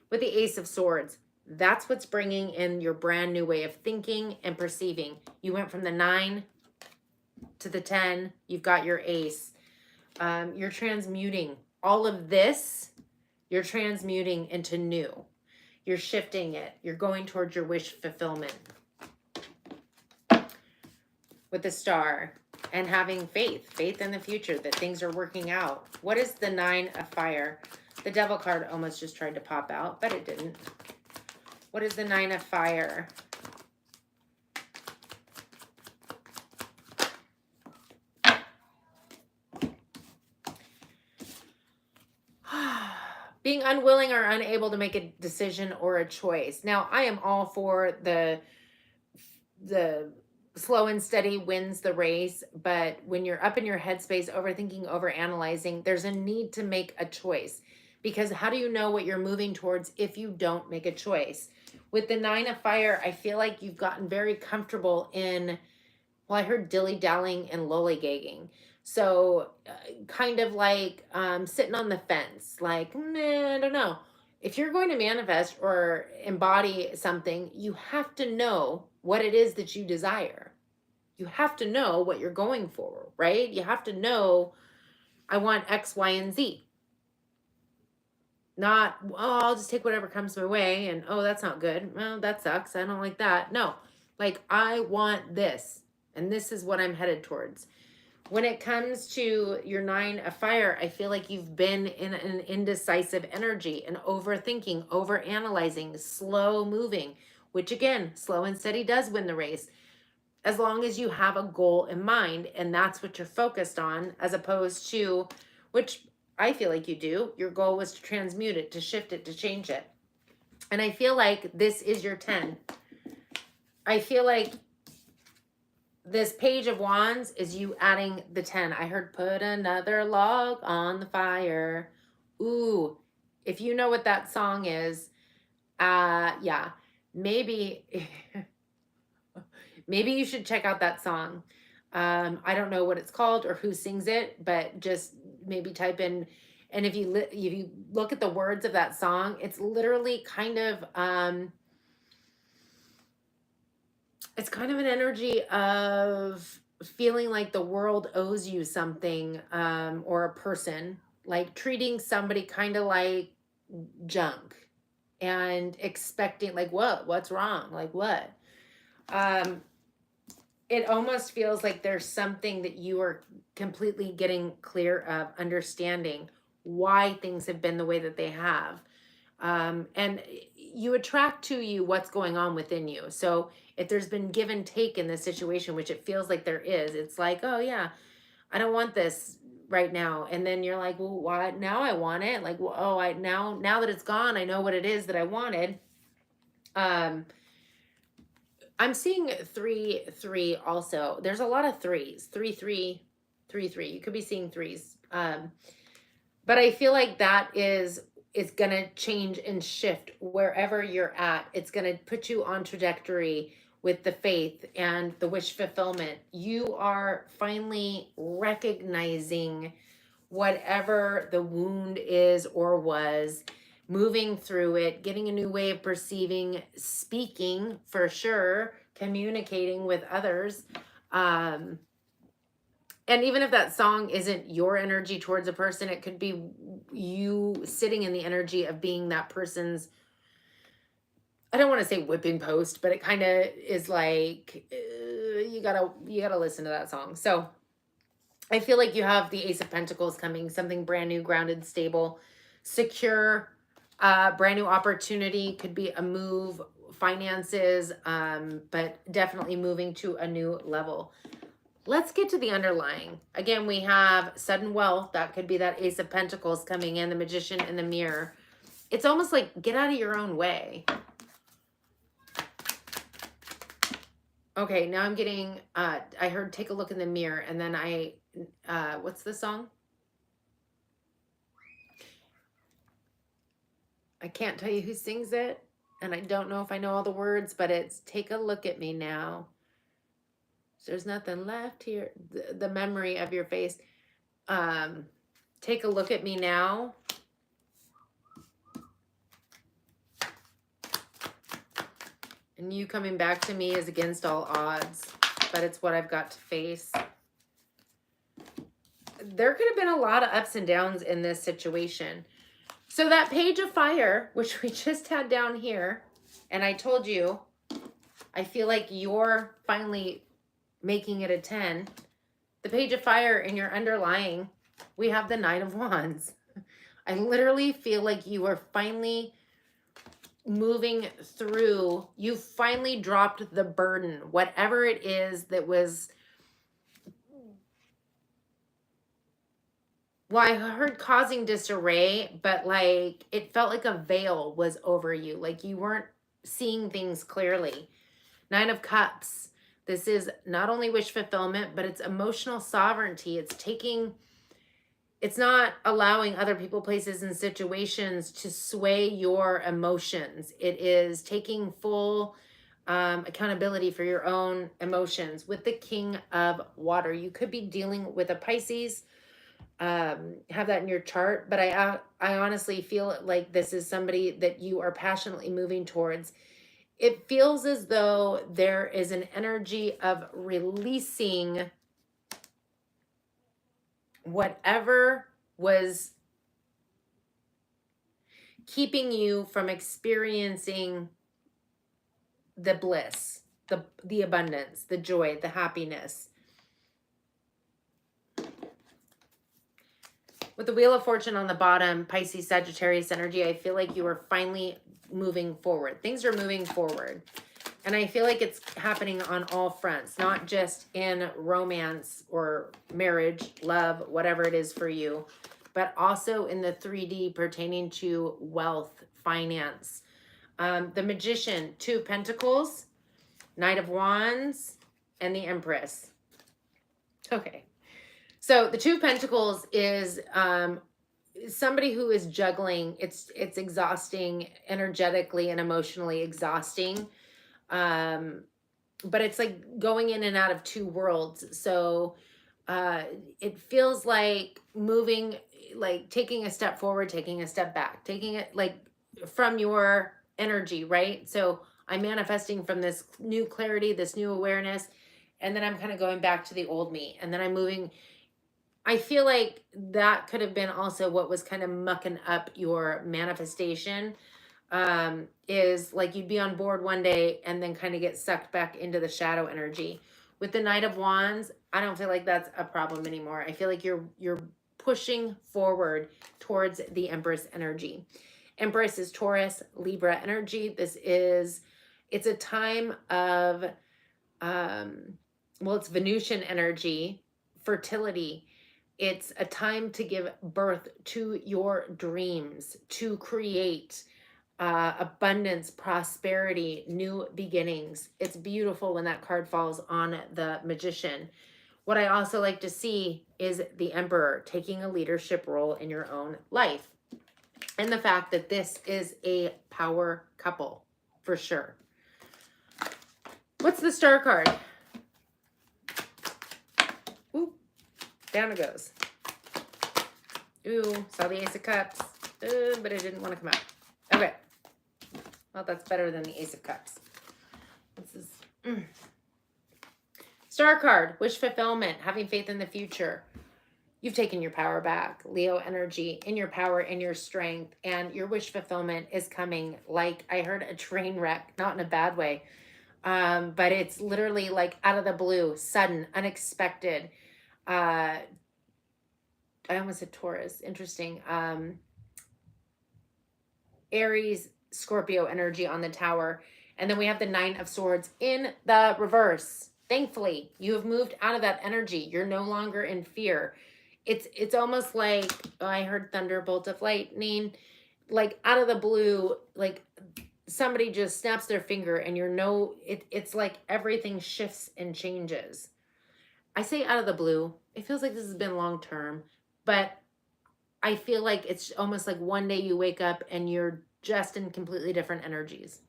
With the Ace of Swords, that's what's bringing in your brand new way of thinking and perceiving. You went from the 9 to the 10. You've got your Ace. You're transmuting all of this. You're transmuting into new. You're shifting it. You're going towards your wish fulfillment. With the Star and having faith in the future that things are working out. What is the 9 of Fire? The Devil card almost just tried to pop out, but it didn't. What is the 9 of Fire? Being unwilling or unable to make a decision or a choice. Now, I am all for the slow and steady wins the race, but when you're up in your headspace, overthinking, overanalyzing, there's a need to make a choice. Because how do you know what you're moving towards if you don't make a choice? With the 9 of Fire, I feel like you've gotten very comfortable in, well, I heard dilly-dallying and lollygagging. So kind of like sitting on the fence, like, I don't know. If you're going to manifest or embody something, you have to know what it is that you desire. You have to know what you're going for, right? You have to know, I want X, Y, and Z. Not, oh, I'll just take whatever comes my way and, oh, that's not good. Well, that sucks. I don't like that. No, like I want this and this is what I'm headed towards. When it comes to your 9 of Fire, I feel like you've been in an indecisive energy and overthinking, overanalyzing, slow moving, which again, slow and steady does win the race. As long as you have a goal in mind and that's what you're focused on, as opposed to, which I feel like you do, your goal was to transmute it, to shift it, to change it. And I feel like this is your 10. I feel like this Page of Wands is you adding the 10. I heard put another log on the fire. Ooh, if you know what that song is, yeah, maybe, maybe you should check out that song. I don't know what it's called or who sings it, but just maybe type in, and if you look at the words of that song, it's literally kind of, it's kind of an energy of feeling like the world owes you something, or a person, like treating somebody kind of like junk and expecting like, what's wrong? Like what? It almost feels like there's something that you are completely getting clear of, understanding why things have been the way that they have. And you attract to you what's going on within you. So if there's been give and take in this situation, which it feels like there is, it's like, oh yeah, I don't want this right now. And then you're like, well, why now I want it? Like, well, oh, now that it's gone, I know what it is that I wanted. Um, I'm seeing 3 3 also. There's a lot of threes. 3 3 3 3. You could be seeing threes. But I feel like that is it's gonna change and shift wherever you're at. It's gonna put you on trajectory with the faith and the wish fulfillment. You are finally recognizing whatever the wound is or was, moving through it, getting a new way of perceiving, speaking for sure, communicating with others. Um, and even if that song isn't your energy towards a person, it could be you sitting in the energy of being that person's, I don't want to say whipping post, but it kind of is like you gotta listen to that song. So I feel like you have the Ace of Pentacles coming, something brand new, grounded, stable, secure, brand new opportunity. Could be a move, finances, but definitely moving to a new level. Let's get to the underlying. Again, we have sudden wealth. That could be that Ace of Pentacles coming in, the Magician and the Mirror. It's almost like get out of your own way. Okay, now I'm getting, I heard take a look in the mirror, and then what's the song? I can't tell you who sings it, and I don't know if I know all the words, but it's take a look at me now. There's nothing left here. The memory of your face. Take a look at me now. And you coming back to me is against all odds, but it's what I've got to face. There could have been a lot of ups and downs in this situation. So that Page of Fire, which we just had down here, and I told you, I feel like you're finally making it a 10. The Page of Fire in your underlying, we have the Nine of Wands. I literally feel like you are finally moving through. You finally dropped the burden, whatever it is that was. Well, I heard causing disarray, but like it felt like a veil was over you. Like you weren't seeing things clearly. Nine of Cups. This is not only wish fulfillment, but it's emotional sovereignty. It's not allowing other people, places, and situations to sway your emotions. It is taking full accountability for your own emotions. With the King of Water, you could be dealing with a Pisces, have that in your chart, but I honestly feel like this is somebody that you are passionately moving towards. It feels as though there is an energy of releasing whatever was keeping you from experiencing the bliss, the abundance, the joy, the happiness. With the Wheel of Fortune on the bottom, Pisces, Sagittarius energy, I feel like you are finally moving forward. Things are moving forward. And I feel like it's happening on all fronts, not just in romance or marriage, love, whatever it is for you, but also in the 3D pertaining to wealth, finance. The Magician, Two of Pentacles, Knight of Wands, and the Empress. Okay. So the Two of Pentacles is somebody who is juggling. It's exhausting, energetically and emotionally exhausting. But it's like going in and out of two worlds. So it feels like moving, like taking a step forward, taking a step back, taking it like from your energy, right? So I'm manifesting from this new clarity, this new awareness, and then I'm kind of going back to the old me, and then I'm moving. I feel like that could have been also what was kind of mucking up your manifestation, is like you'd be on board one day and then kind of get sucked back into the shadow energy. With the Knight of Wands, I don't feel like that's a problem anymore. I feel like you're pushing forward towards the Empress energy. Empress is Taurus, Libra energy. It's a time of, well, it's Venusian energy, fertility. It's a time to give birth to your dreams, to create, abundance, prosperity, new beginnings. It's beautiful when that card falls on the Magician. What I also like to see is the Emperor taking a leadership role in your own life. And the fact that this is a power couple, for sure. What's the Star card? Ooh, down it goes. Ooh, saw the Ace of Cups. But it didn't want to come out. Okay. Well, that's better than the Ace of Cups. This is... Star card, wish fulfillment, having faith in the future. You've taken your power back, Leo energy, in your power, in your strength, and your wish fulfillment is coming like I heard a train wreck, not in a bad way, but it's literally like out of the blue, sudden, unexpected. I almost said Taurus, interesting. Aries, Scorpio energy on the tower. And then we have the Nine of Swords in the reverse. Thankfully, you have moved out of that energy. You're no longer in fear. It's almost like, oh, I heard thunderbolt of lightning, like out of the blue, like somebody just snaps their finger and it's like everything shifts and changes. I say out of the blue. It feels like this has been long term, but I feel like it's almost like one day you wake up and you're just in completely different energies.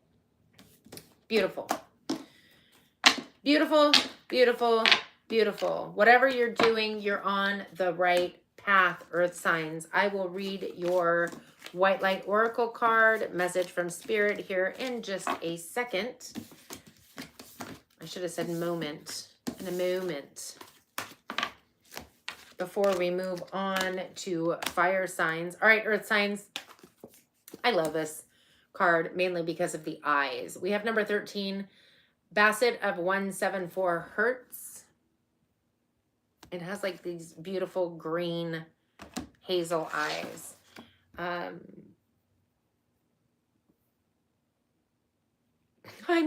Beautiful. Beautiful, beautiful, beautiful. Whatever you're doing, you're on the right path, Earth signs. I will read your White Light Oracle card, message from Spirit here in just a second. I should have said moment. In a moment. Before we move on to fire signs. All right, Earth signs. I love this card mainly because of the eyes. We have number 13. Basset of 174 Hertz. It has like these beautiful green hazel eyes. I'm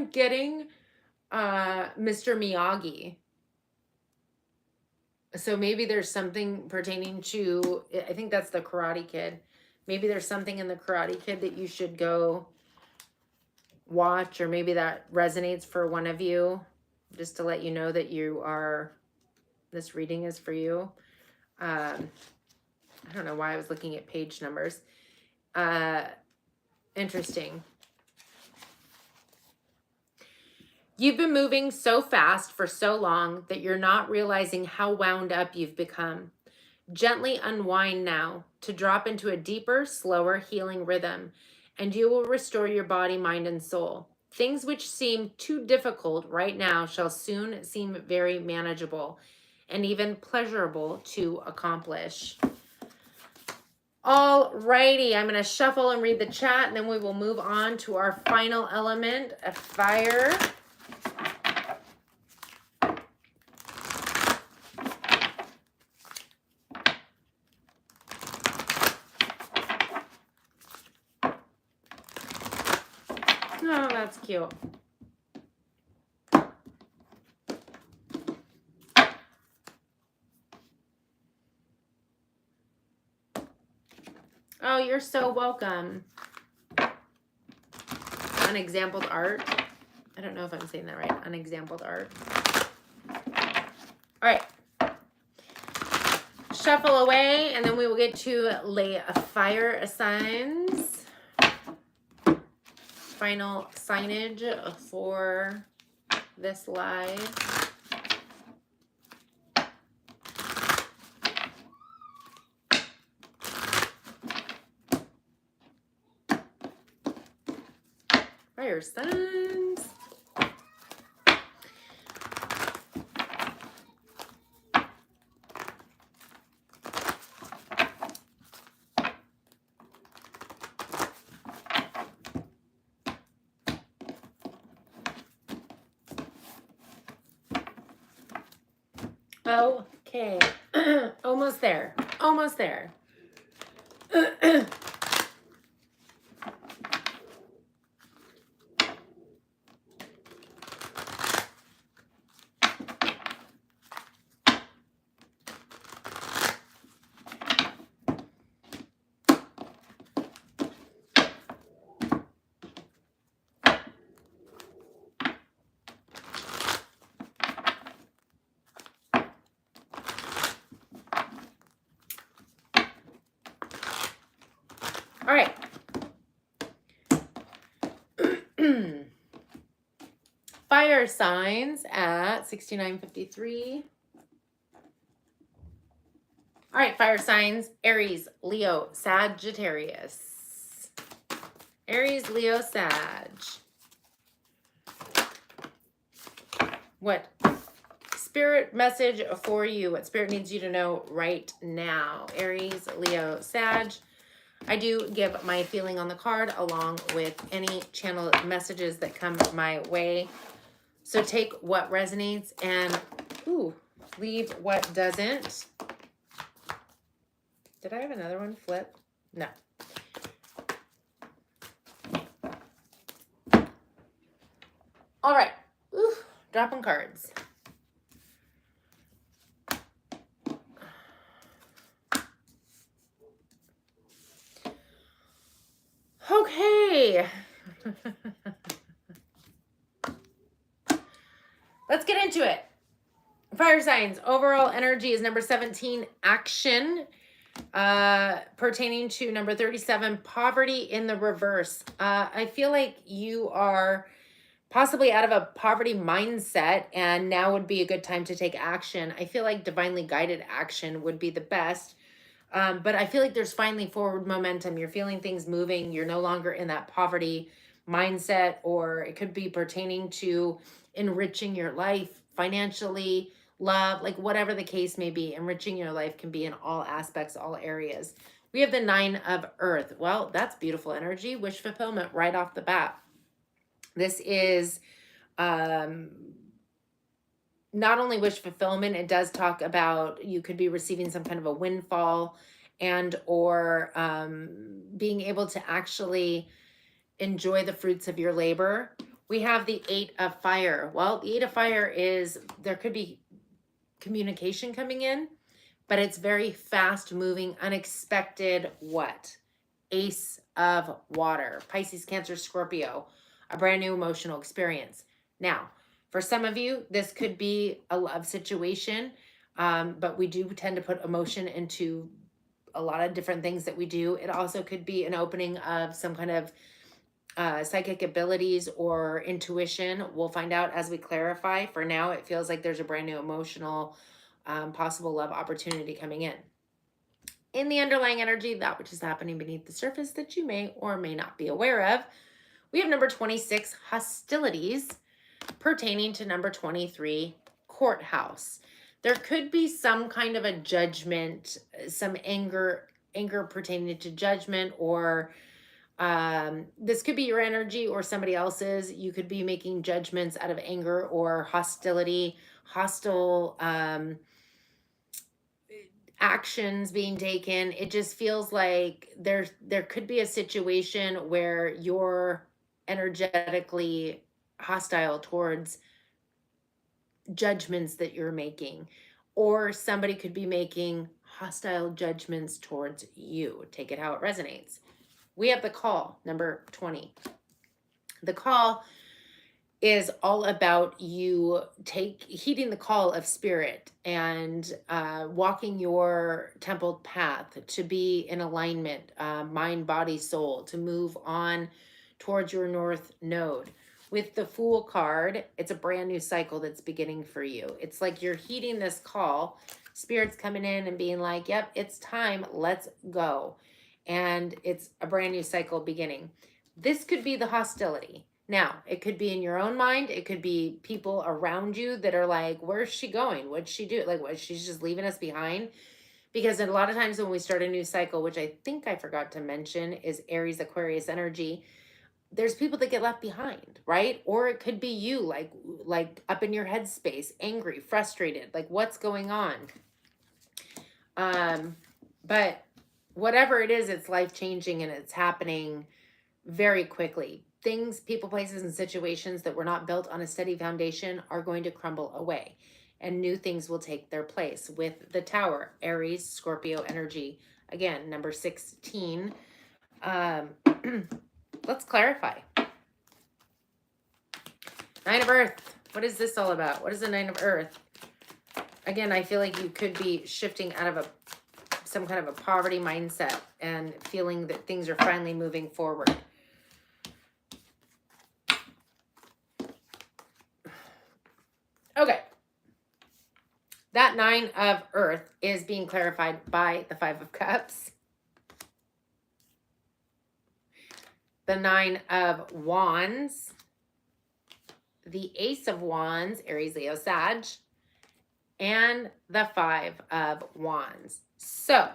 getting Mr. Miyagi. So maybe there's something pertaining to, I think that's the Karate Kid. Maybe there's something in the Karate Kid that you should go watch, or maybe that resonates for one of you, just to let you know that this reading is for you. I don't know why I was looking at page numbers. Interesting. You've been moving so fast for so long that you're not realizing how wound up you've become. Gently unwind now to drop into a deeper, slower healing rhythm, and you will restore your body, mind, and soul. Things which seem too difficult right now shall soon seem very manageable and even pleasurable to accomplish. All righty, I'm going to shuffle and read the chat, and then we will move on to our final element of fire. Oh, that's cute. Oh, you're so welcome. Unexampled art. I don't know if I'm saying that right. Unexampled art. All right. Shuffle away, and then we will get to lay fire signs. Final signage for this live. Fire signs. Okay. Almost there. Almost there. All right. Fire signs at 6953. All right, fire signs, Aries, Leo, Sagittarius. Aries, Leo, Sag. What spirit message for you? What spirit needs you to know right now? Aries, Leo, Sag. I do give my feeling on the card along with any channel messages that come my way. So take what resonates and leave what doesn't. Did I have another one flip? No. All right. Dropping cards. Okay. Let's get into it. Fire signs. Overall energy is number 17, action. Pertaining to number 37, poverty in the reverse. I feel like you are possibly out of a poverty mindset and now would be a good time to take action. I feel like divinely guided action would be the best. But I feel like there's finally forward momentum. You're feeling things moving. You're no longer in that poverty mindset, or it could be pertaining to enriching your life financially, love, like whatever the case may be. Enriching your life can be in all aspects, all areas. We have the 9 of Earth. Well, that's beautiful energy. Wish fulfillment right off the bat. This is not only wish fulfillment, it does talk about you could be receiving some kind of a windfall and or being able to actually enjoy the fruits of your labor. We have the 8 of Fire. Well, the 8 of Fire is, there could be communication coming in, but it's very fast moving, unexpected what? Ace of Water. Pisces, Cancer, Scorpio. A brand new emotional experience. Now, for some of you, this could be a love situation, but we do tend to put emotion into a lot of different things that we do. It also could be an opening of some kind of psychic abilities or intuition. We'll find out as we clarify. For now, it feels like there's a brand new emotional, possible love opportunity coming in. In the underlying energy, that which is happening beneath the surface that you may or may not be aware of, we have number 26, hostilities, pertaining to number 23, courthouse. There could be some kind of a judgment, some anger pertaining to judgment, or this could be your energy or somebody else's. You could be making judgments out of anger or hostility, hostile actions being taken. It just feels like there could be a situation where you're energetically hostile towards judgments that you're making, or somebody could be making hostile judgments towards you. Take it how it resonates. We have the call, number 20. The call is all about you heeding the call of spirit and walking your templed path to be in alignment, mind, body, soul, to move on towards your north node. With the Fool card, it's a brand new cycle that's beginning for you. It's like you're heeding this call. Spirit's coming in and being like, yep, it's time, let's go. And it's a brand new cycle beginning. This could be the hostility. Now, it could be in your own mind. It could be people around you that are like, where's she going? What'd she do? Like, what? She's just leaving us behind? Because a lot of times when we start a new cycle, which I think I forgot to mention is Aries, Aquarius energy, there's people that get left behind, right? Or it could be you, like up in your headspace, angry, frustrated, like what's going on? But whatever it is, it's life-changing and it's happening very quickly. Things, people, places, and situations that were not built on a steady foundation are going to crumble away, and new things will take their place. With the Tower, Aries, Scorpio energy, again, number 16. Let's clarify. 9 of Earth. What is this all about? What is the 9 of Earth? Again, I feel like you could be shifting out of a some kind of a poverty mindset and feeling that things are finally moving forward. Okay. That 9 of Earth is being clarified by the 5 of Cups. The 9 of Wands. The Ace of Wands, Aries, Leo, Sag. And the 5 of Wands. So,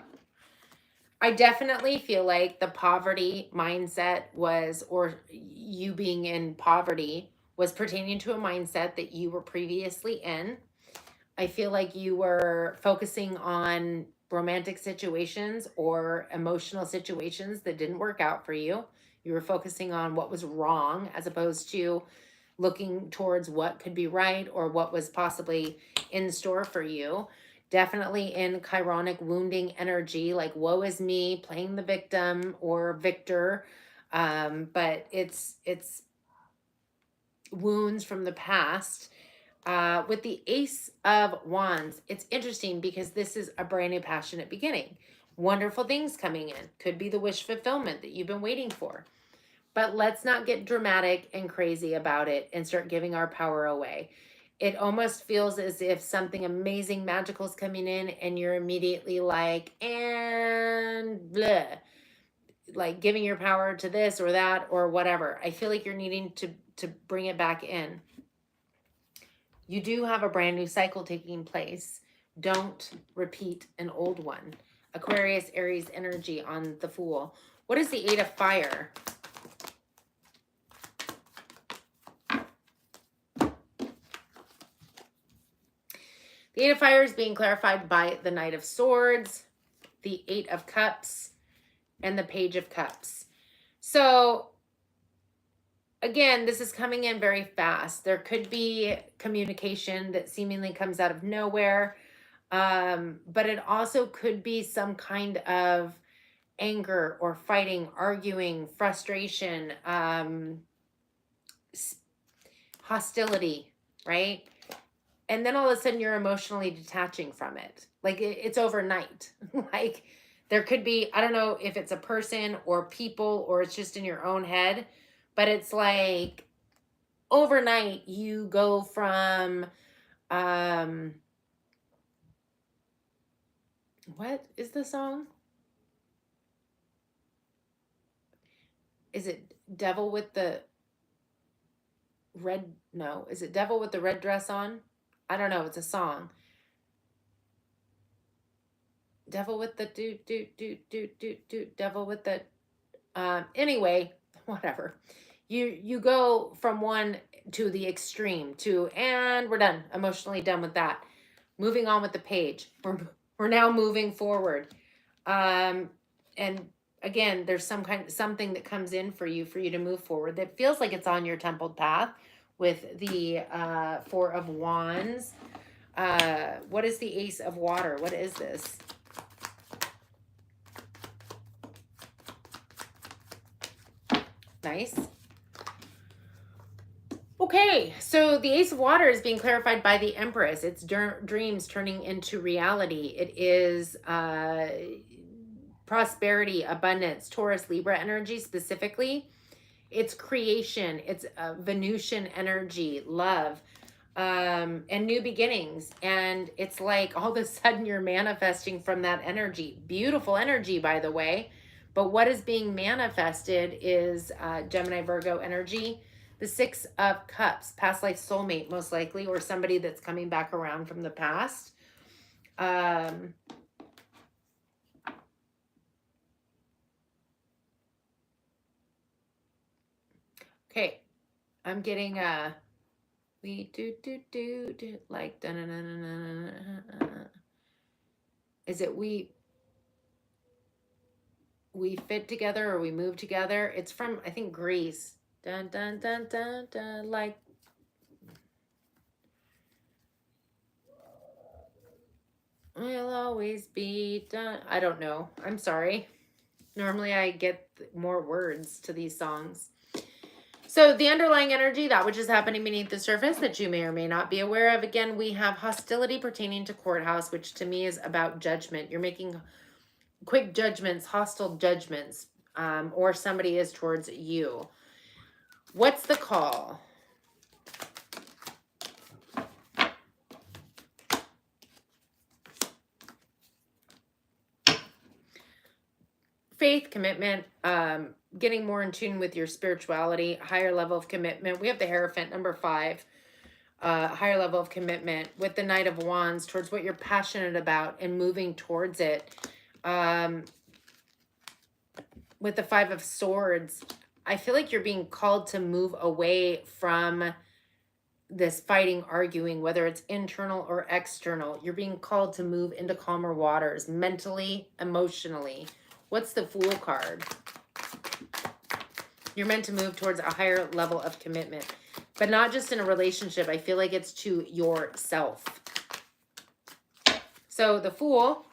I definitely feel like the poverty mindset was, or you being in poverty, was pertaining to a mindset that you were previously in. I feel like you were focusing on romantic situations or emotional situations that didn't work out for you. You were focusing on what was wrong as opposed to looking towards what could be right or what was possibly in store for you. Definitely in chironic wounding energy, like woe is me, playing the victim or victor. But it's wounds from the past. With the Ace of Wands, it's interesting because this is a brand new passionate beginning. Wonderful things coming in. Could be the wish fulfillment that you've been waiting for. But let's not get dramatic and crazy about it and start giving our power away. It almost feels as if something amazing, magical is coming in and you're immediately like, and bleh. Like giving your power to this or that or whatever. I feel like you're needing to bring it back in. You do have a brand new cycle taking place. Don't repeat an old one. Aquarius, Aries energy on the Fool. What is the 8 of Fire? The 8 of Fire is being clarified by the Knight of Swords, the 8 of Cups, and the Page of Cups. So, again, this is coming in very fast. There could be communication that seemingly comes out of nowhere, but it also could be some kind of anger or fighting, arguing, frustration, hostility, right? And then all of a sudden you're emotionally detaching from it. Like it's overnight. Like there could be, I don't know if it's a person or people or it's just in your own head, but it's like overnight you go from, what is the song? Is it Devil with the red? No, is it Devil with the red dress on? I don't know. It's a song. Devil with the devil with the anyway, whatever. You go from one to the extreme to, and we're done, emotionally done with that. Moving on with the page. We're now moving forward. And again, there's something that comes in for you to move forward that feels like it's on your templed path with the 4 of Wands. What is the Ace of Water? What is this? Nice. Okay, so the Ace of Water is being clarified by the Empress. It's dreams turning into reality. It is prosperity, abundance, Taurus, Libra energy specifically. It's creation. It's Venusian energy, love, and new beginnings. And it's like all of a sudden you're manifesting from that energy. Beautiful energy, by the way. But what is being manifested is Gemini, Virgo energy. The 6 of Cups, past life soulmate, most likely, or somebody that's coming back around from the past. Okay, I'm getting we do like is it we fit together or we move together? It's from, I think, Greece. Dun dun dun dun dun, like we'll always be done. I don't know. I'm sorry. Normally I get more words to these songs. So the underlying energy, that which is happening beneath the surface that you may or may not be aware of. Again, we have hostility pertaining to courthouse, which to me is about judgment. You're making quick judgments, hostile judgments, or somebody is towards you. What's the call? Faith, commitment, getting more in tune with your spirituality, higher level of commitment. We have the Hierophant, number 5, higher level of commitment with the Knight of Wands towards what you're passionate about and moving towards it. With the 5 of Swords, I feel like you're being called to move away from this fighting, arguing, whether it's internal or external. You're being called to move into calmer waters, mentally, emotionally. What's the Fool card? You're meant to move towards a higher level of commitment, but not just in a relationship. I feel like it's to yourself. So the Fool,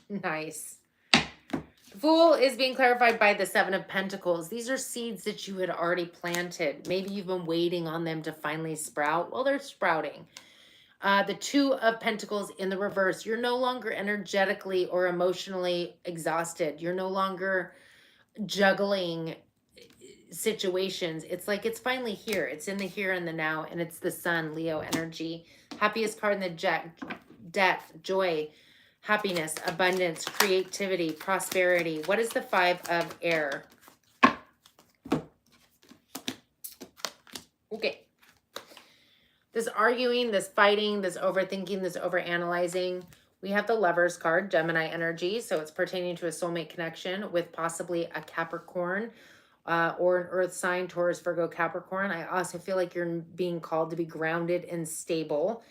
nice. The Fool is being clarified by the 7 of Pentacles. These are seeds that you had already planted. Maybe you've been waiting on them to finally sprout. Well, they're sprouting. The 2 of Pentacles in the reverse. You're no longer energetically or emotionally exhausted. You're no longer juggling situations. It's like it's finally here. It's in the here and the now, and it's the Sun, Leo energy. Happiest card in the deck, joy, happiness, abundance, creativity, prosperity. What is the 5 of Air? Okay. This arguing, this fighting, this overthinking, this overanalyzing. We have the Lovers card, Gemini energy. So it's pertaining to a soulmate connection with possibly a Capricorn or an earth sign, Taurus, Virgo, Capricorn. I also feel like you're being called to be grounded and stable.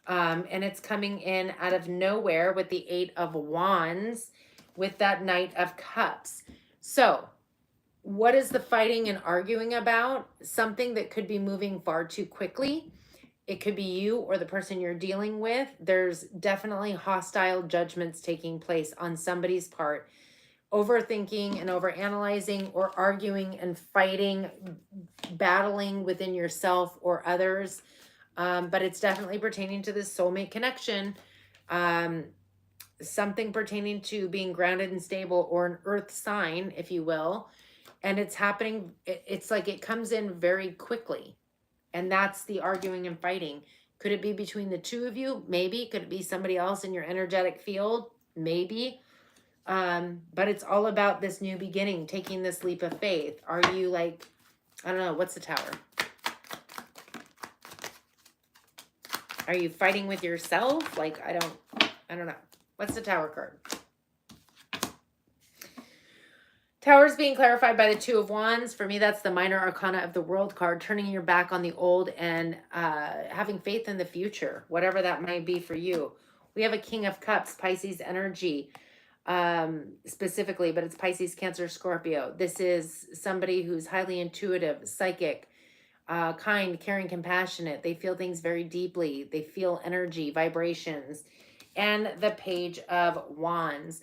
And it's coming in out of nowhere with the 8 of Wands with that Knight of Cups. So what is the fighting and arguing about? Something that could be moving far too quickly. It could be you or the person you're dealing with. There's definitely hostile judgments taking place on somebody's part. Overthinking and overanalyzing, or arguing and fighting, battling within yourself or others. But it's definitely pertaining to this soulmate connection. Something pertaining to being grounded and stable, or an earth sign, if you will. And it's happening. It's like it comes in very quickly. And that's the arguing and fighting. Could it be between the two of you? Maybe. Could it be somebody else in your energetic field? Maybe. But it's all about this new beginning, taking this leap of faith. Are you like, I don't know, what's the Tower? Are you fighting with yourself? Like, I don't know. What's the Tower card? Tower is being clarified by the 2 of Wands. For me, that's the minor arcana of the World card, turning your back on the old and having faith in the future, whatever that might be for you. We have a King of Cups, Pisces energy, specifically, but it's Pisces, Cancer, Scorpio. This is somebody who's highly intuitive, psychic, kind, caring, compassionate. They feel things very deeply. They feel energy, vibrations. And the Page of Wands.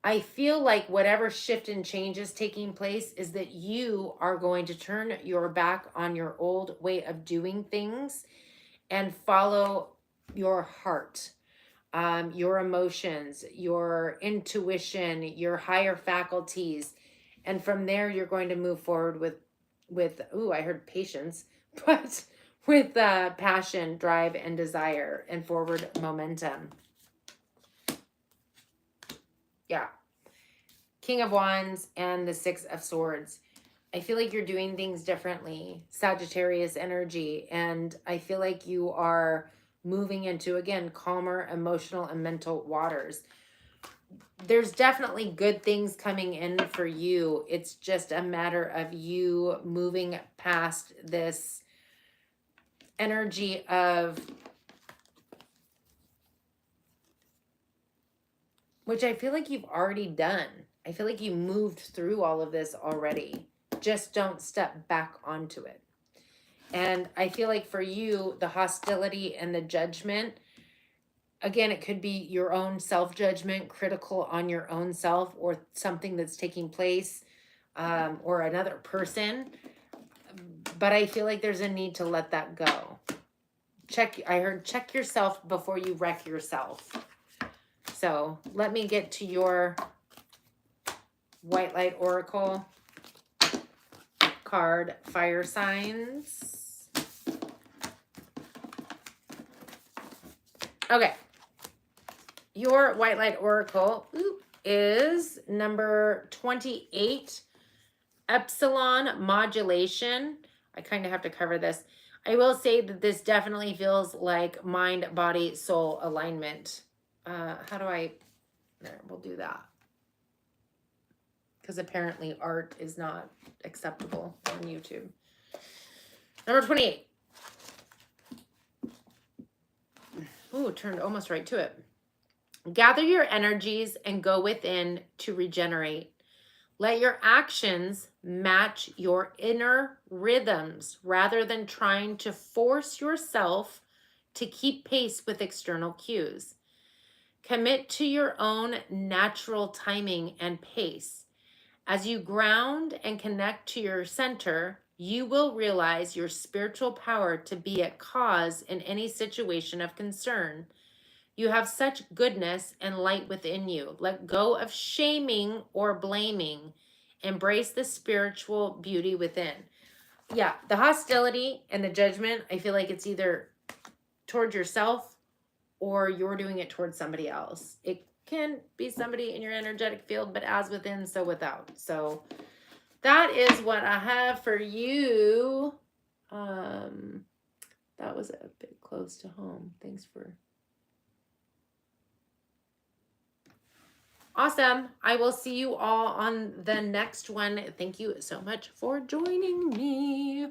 I feel like whatever shift and change is taking place is that you are going to turn your back on your old way of doing things and follow your heart, your emotions, your intuition, your higher faculties. And from there, you're going to move forward with ooh, I heard patience, but with passion, drive, and desire, and forward momentum. Yeah. King of Wands and the 6 of Swords. I feel like you're doing things differently. Sagittarius energy. And I feel like you are moving into, again, calmer emotional and mental waters. There's definitely good things coming in for you. It's just a matter of you moving past this energy of, which I feel like you've already done. I feel like you moved through all of this already. Just don't step back onto it. And I feel like for you, the hostility and the judgment, again, it could be your own self-judgment, critical on your own self, or something that's taking place, or another person. But I feel like there's a need to let that go. I heard check yourself before you wreck yourself. So let me get to your White Light Oracle card, fire signs. Okay. Your White Light Oracle is number 28, Epsilon Modulation. I kind of have to cover this. I will say that this definitely feels like mind, body, soul alignment. How do I, there, we'll do that. Because apparently art is not acceptable on YouTube. Number 28. Ooh, it turned almost right to it. Gather your energies and go within to regenerate. Let your actions match your inner rhythms rather than trying to force yourself to keep pace with external cues. Commit to your own natural timing and pace. As you ground and connect to your center, you will realize your spiritual power to be at cause in any situation of concern. You have such goodness and light within you. Let go of shaming or blaming. Embrace the spiritual beauty within. Yeah, the hostility and the judgment, I feel like it's either towards yourself or you're doing it towards somebody else. It can be somebody in your energetic field, but as within, so without. So that is what I have for you. That was a bit close to home. Thanks for... Awesome. I will see you all on the next one. Thank you so much for joining me.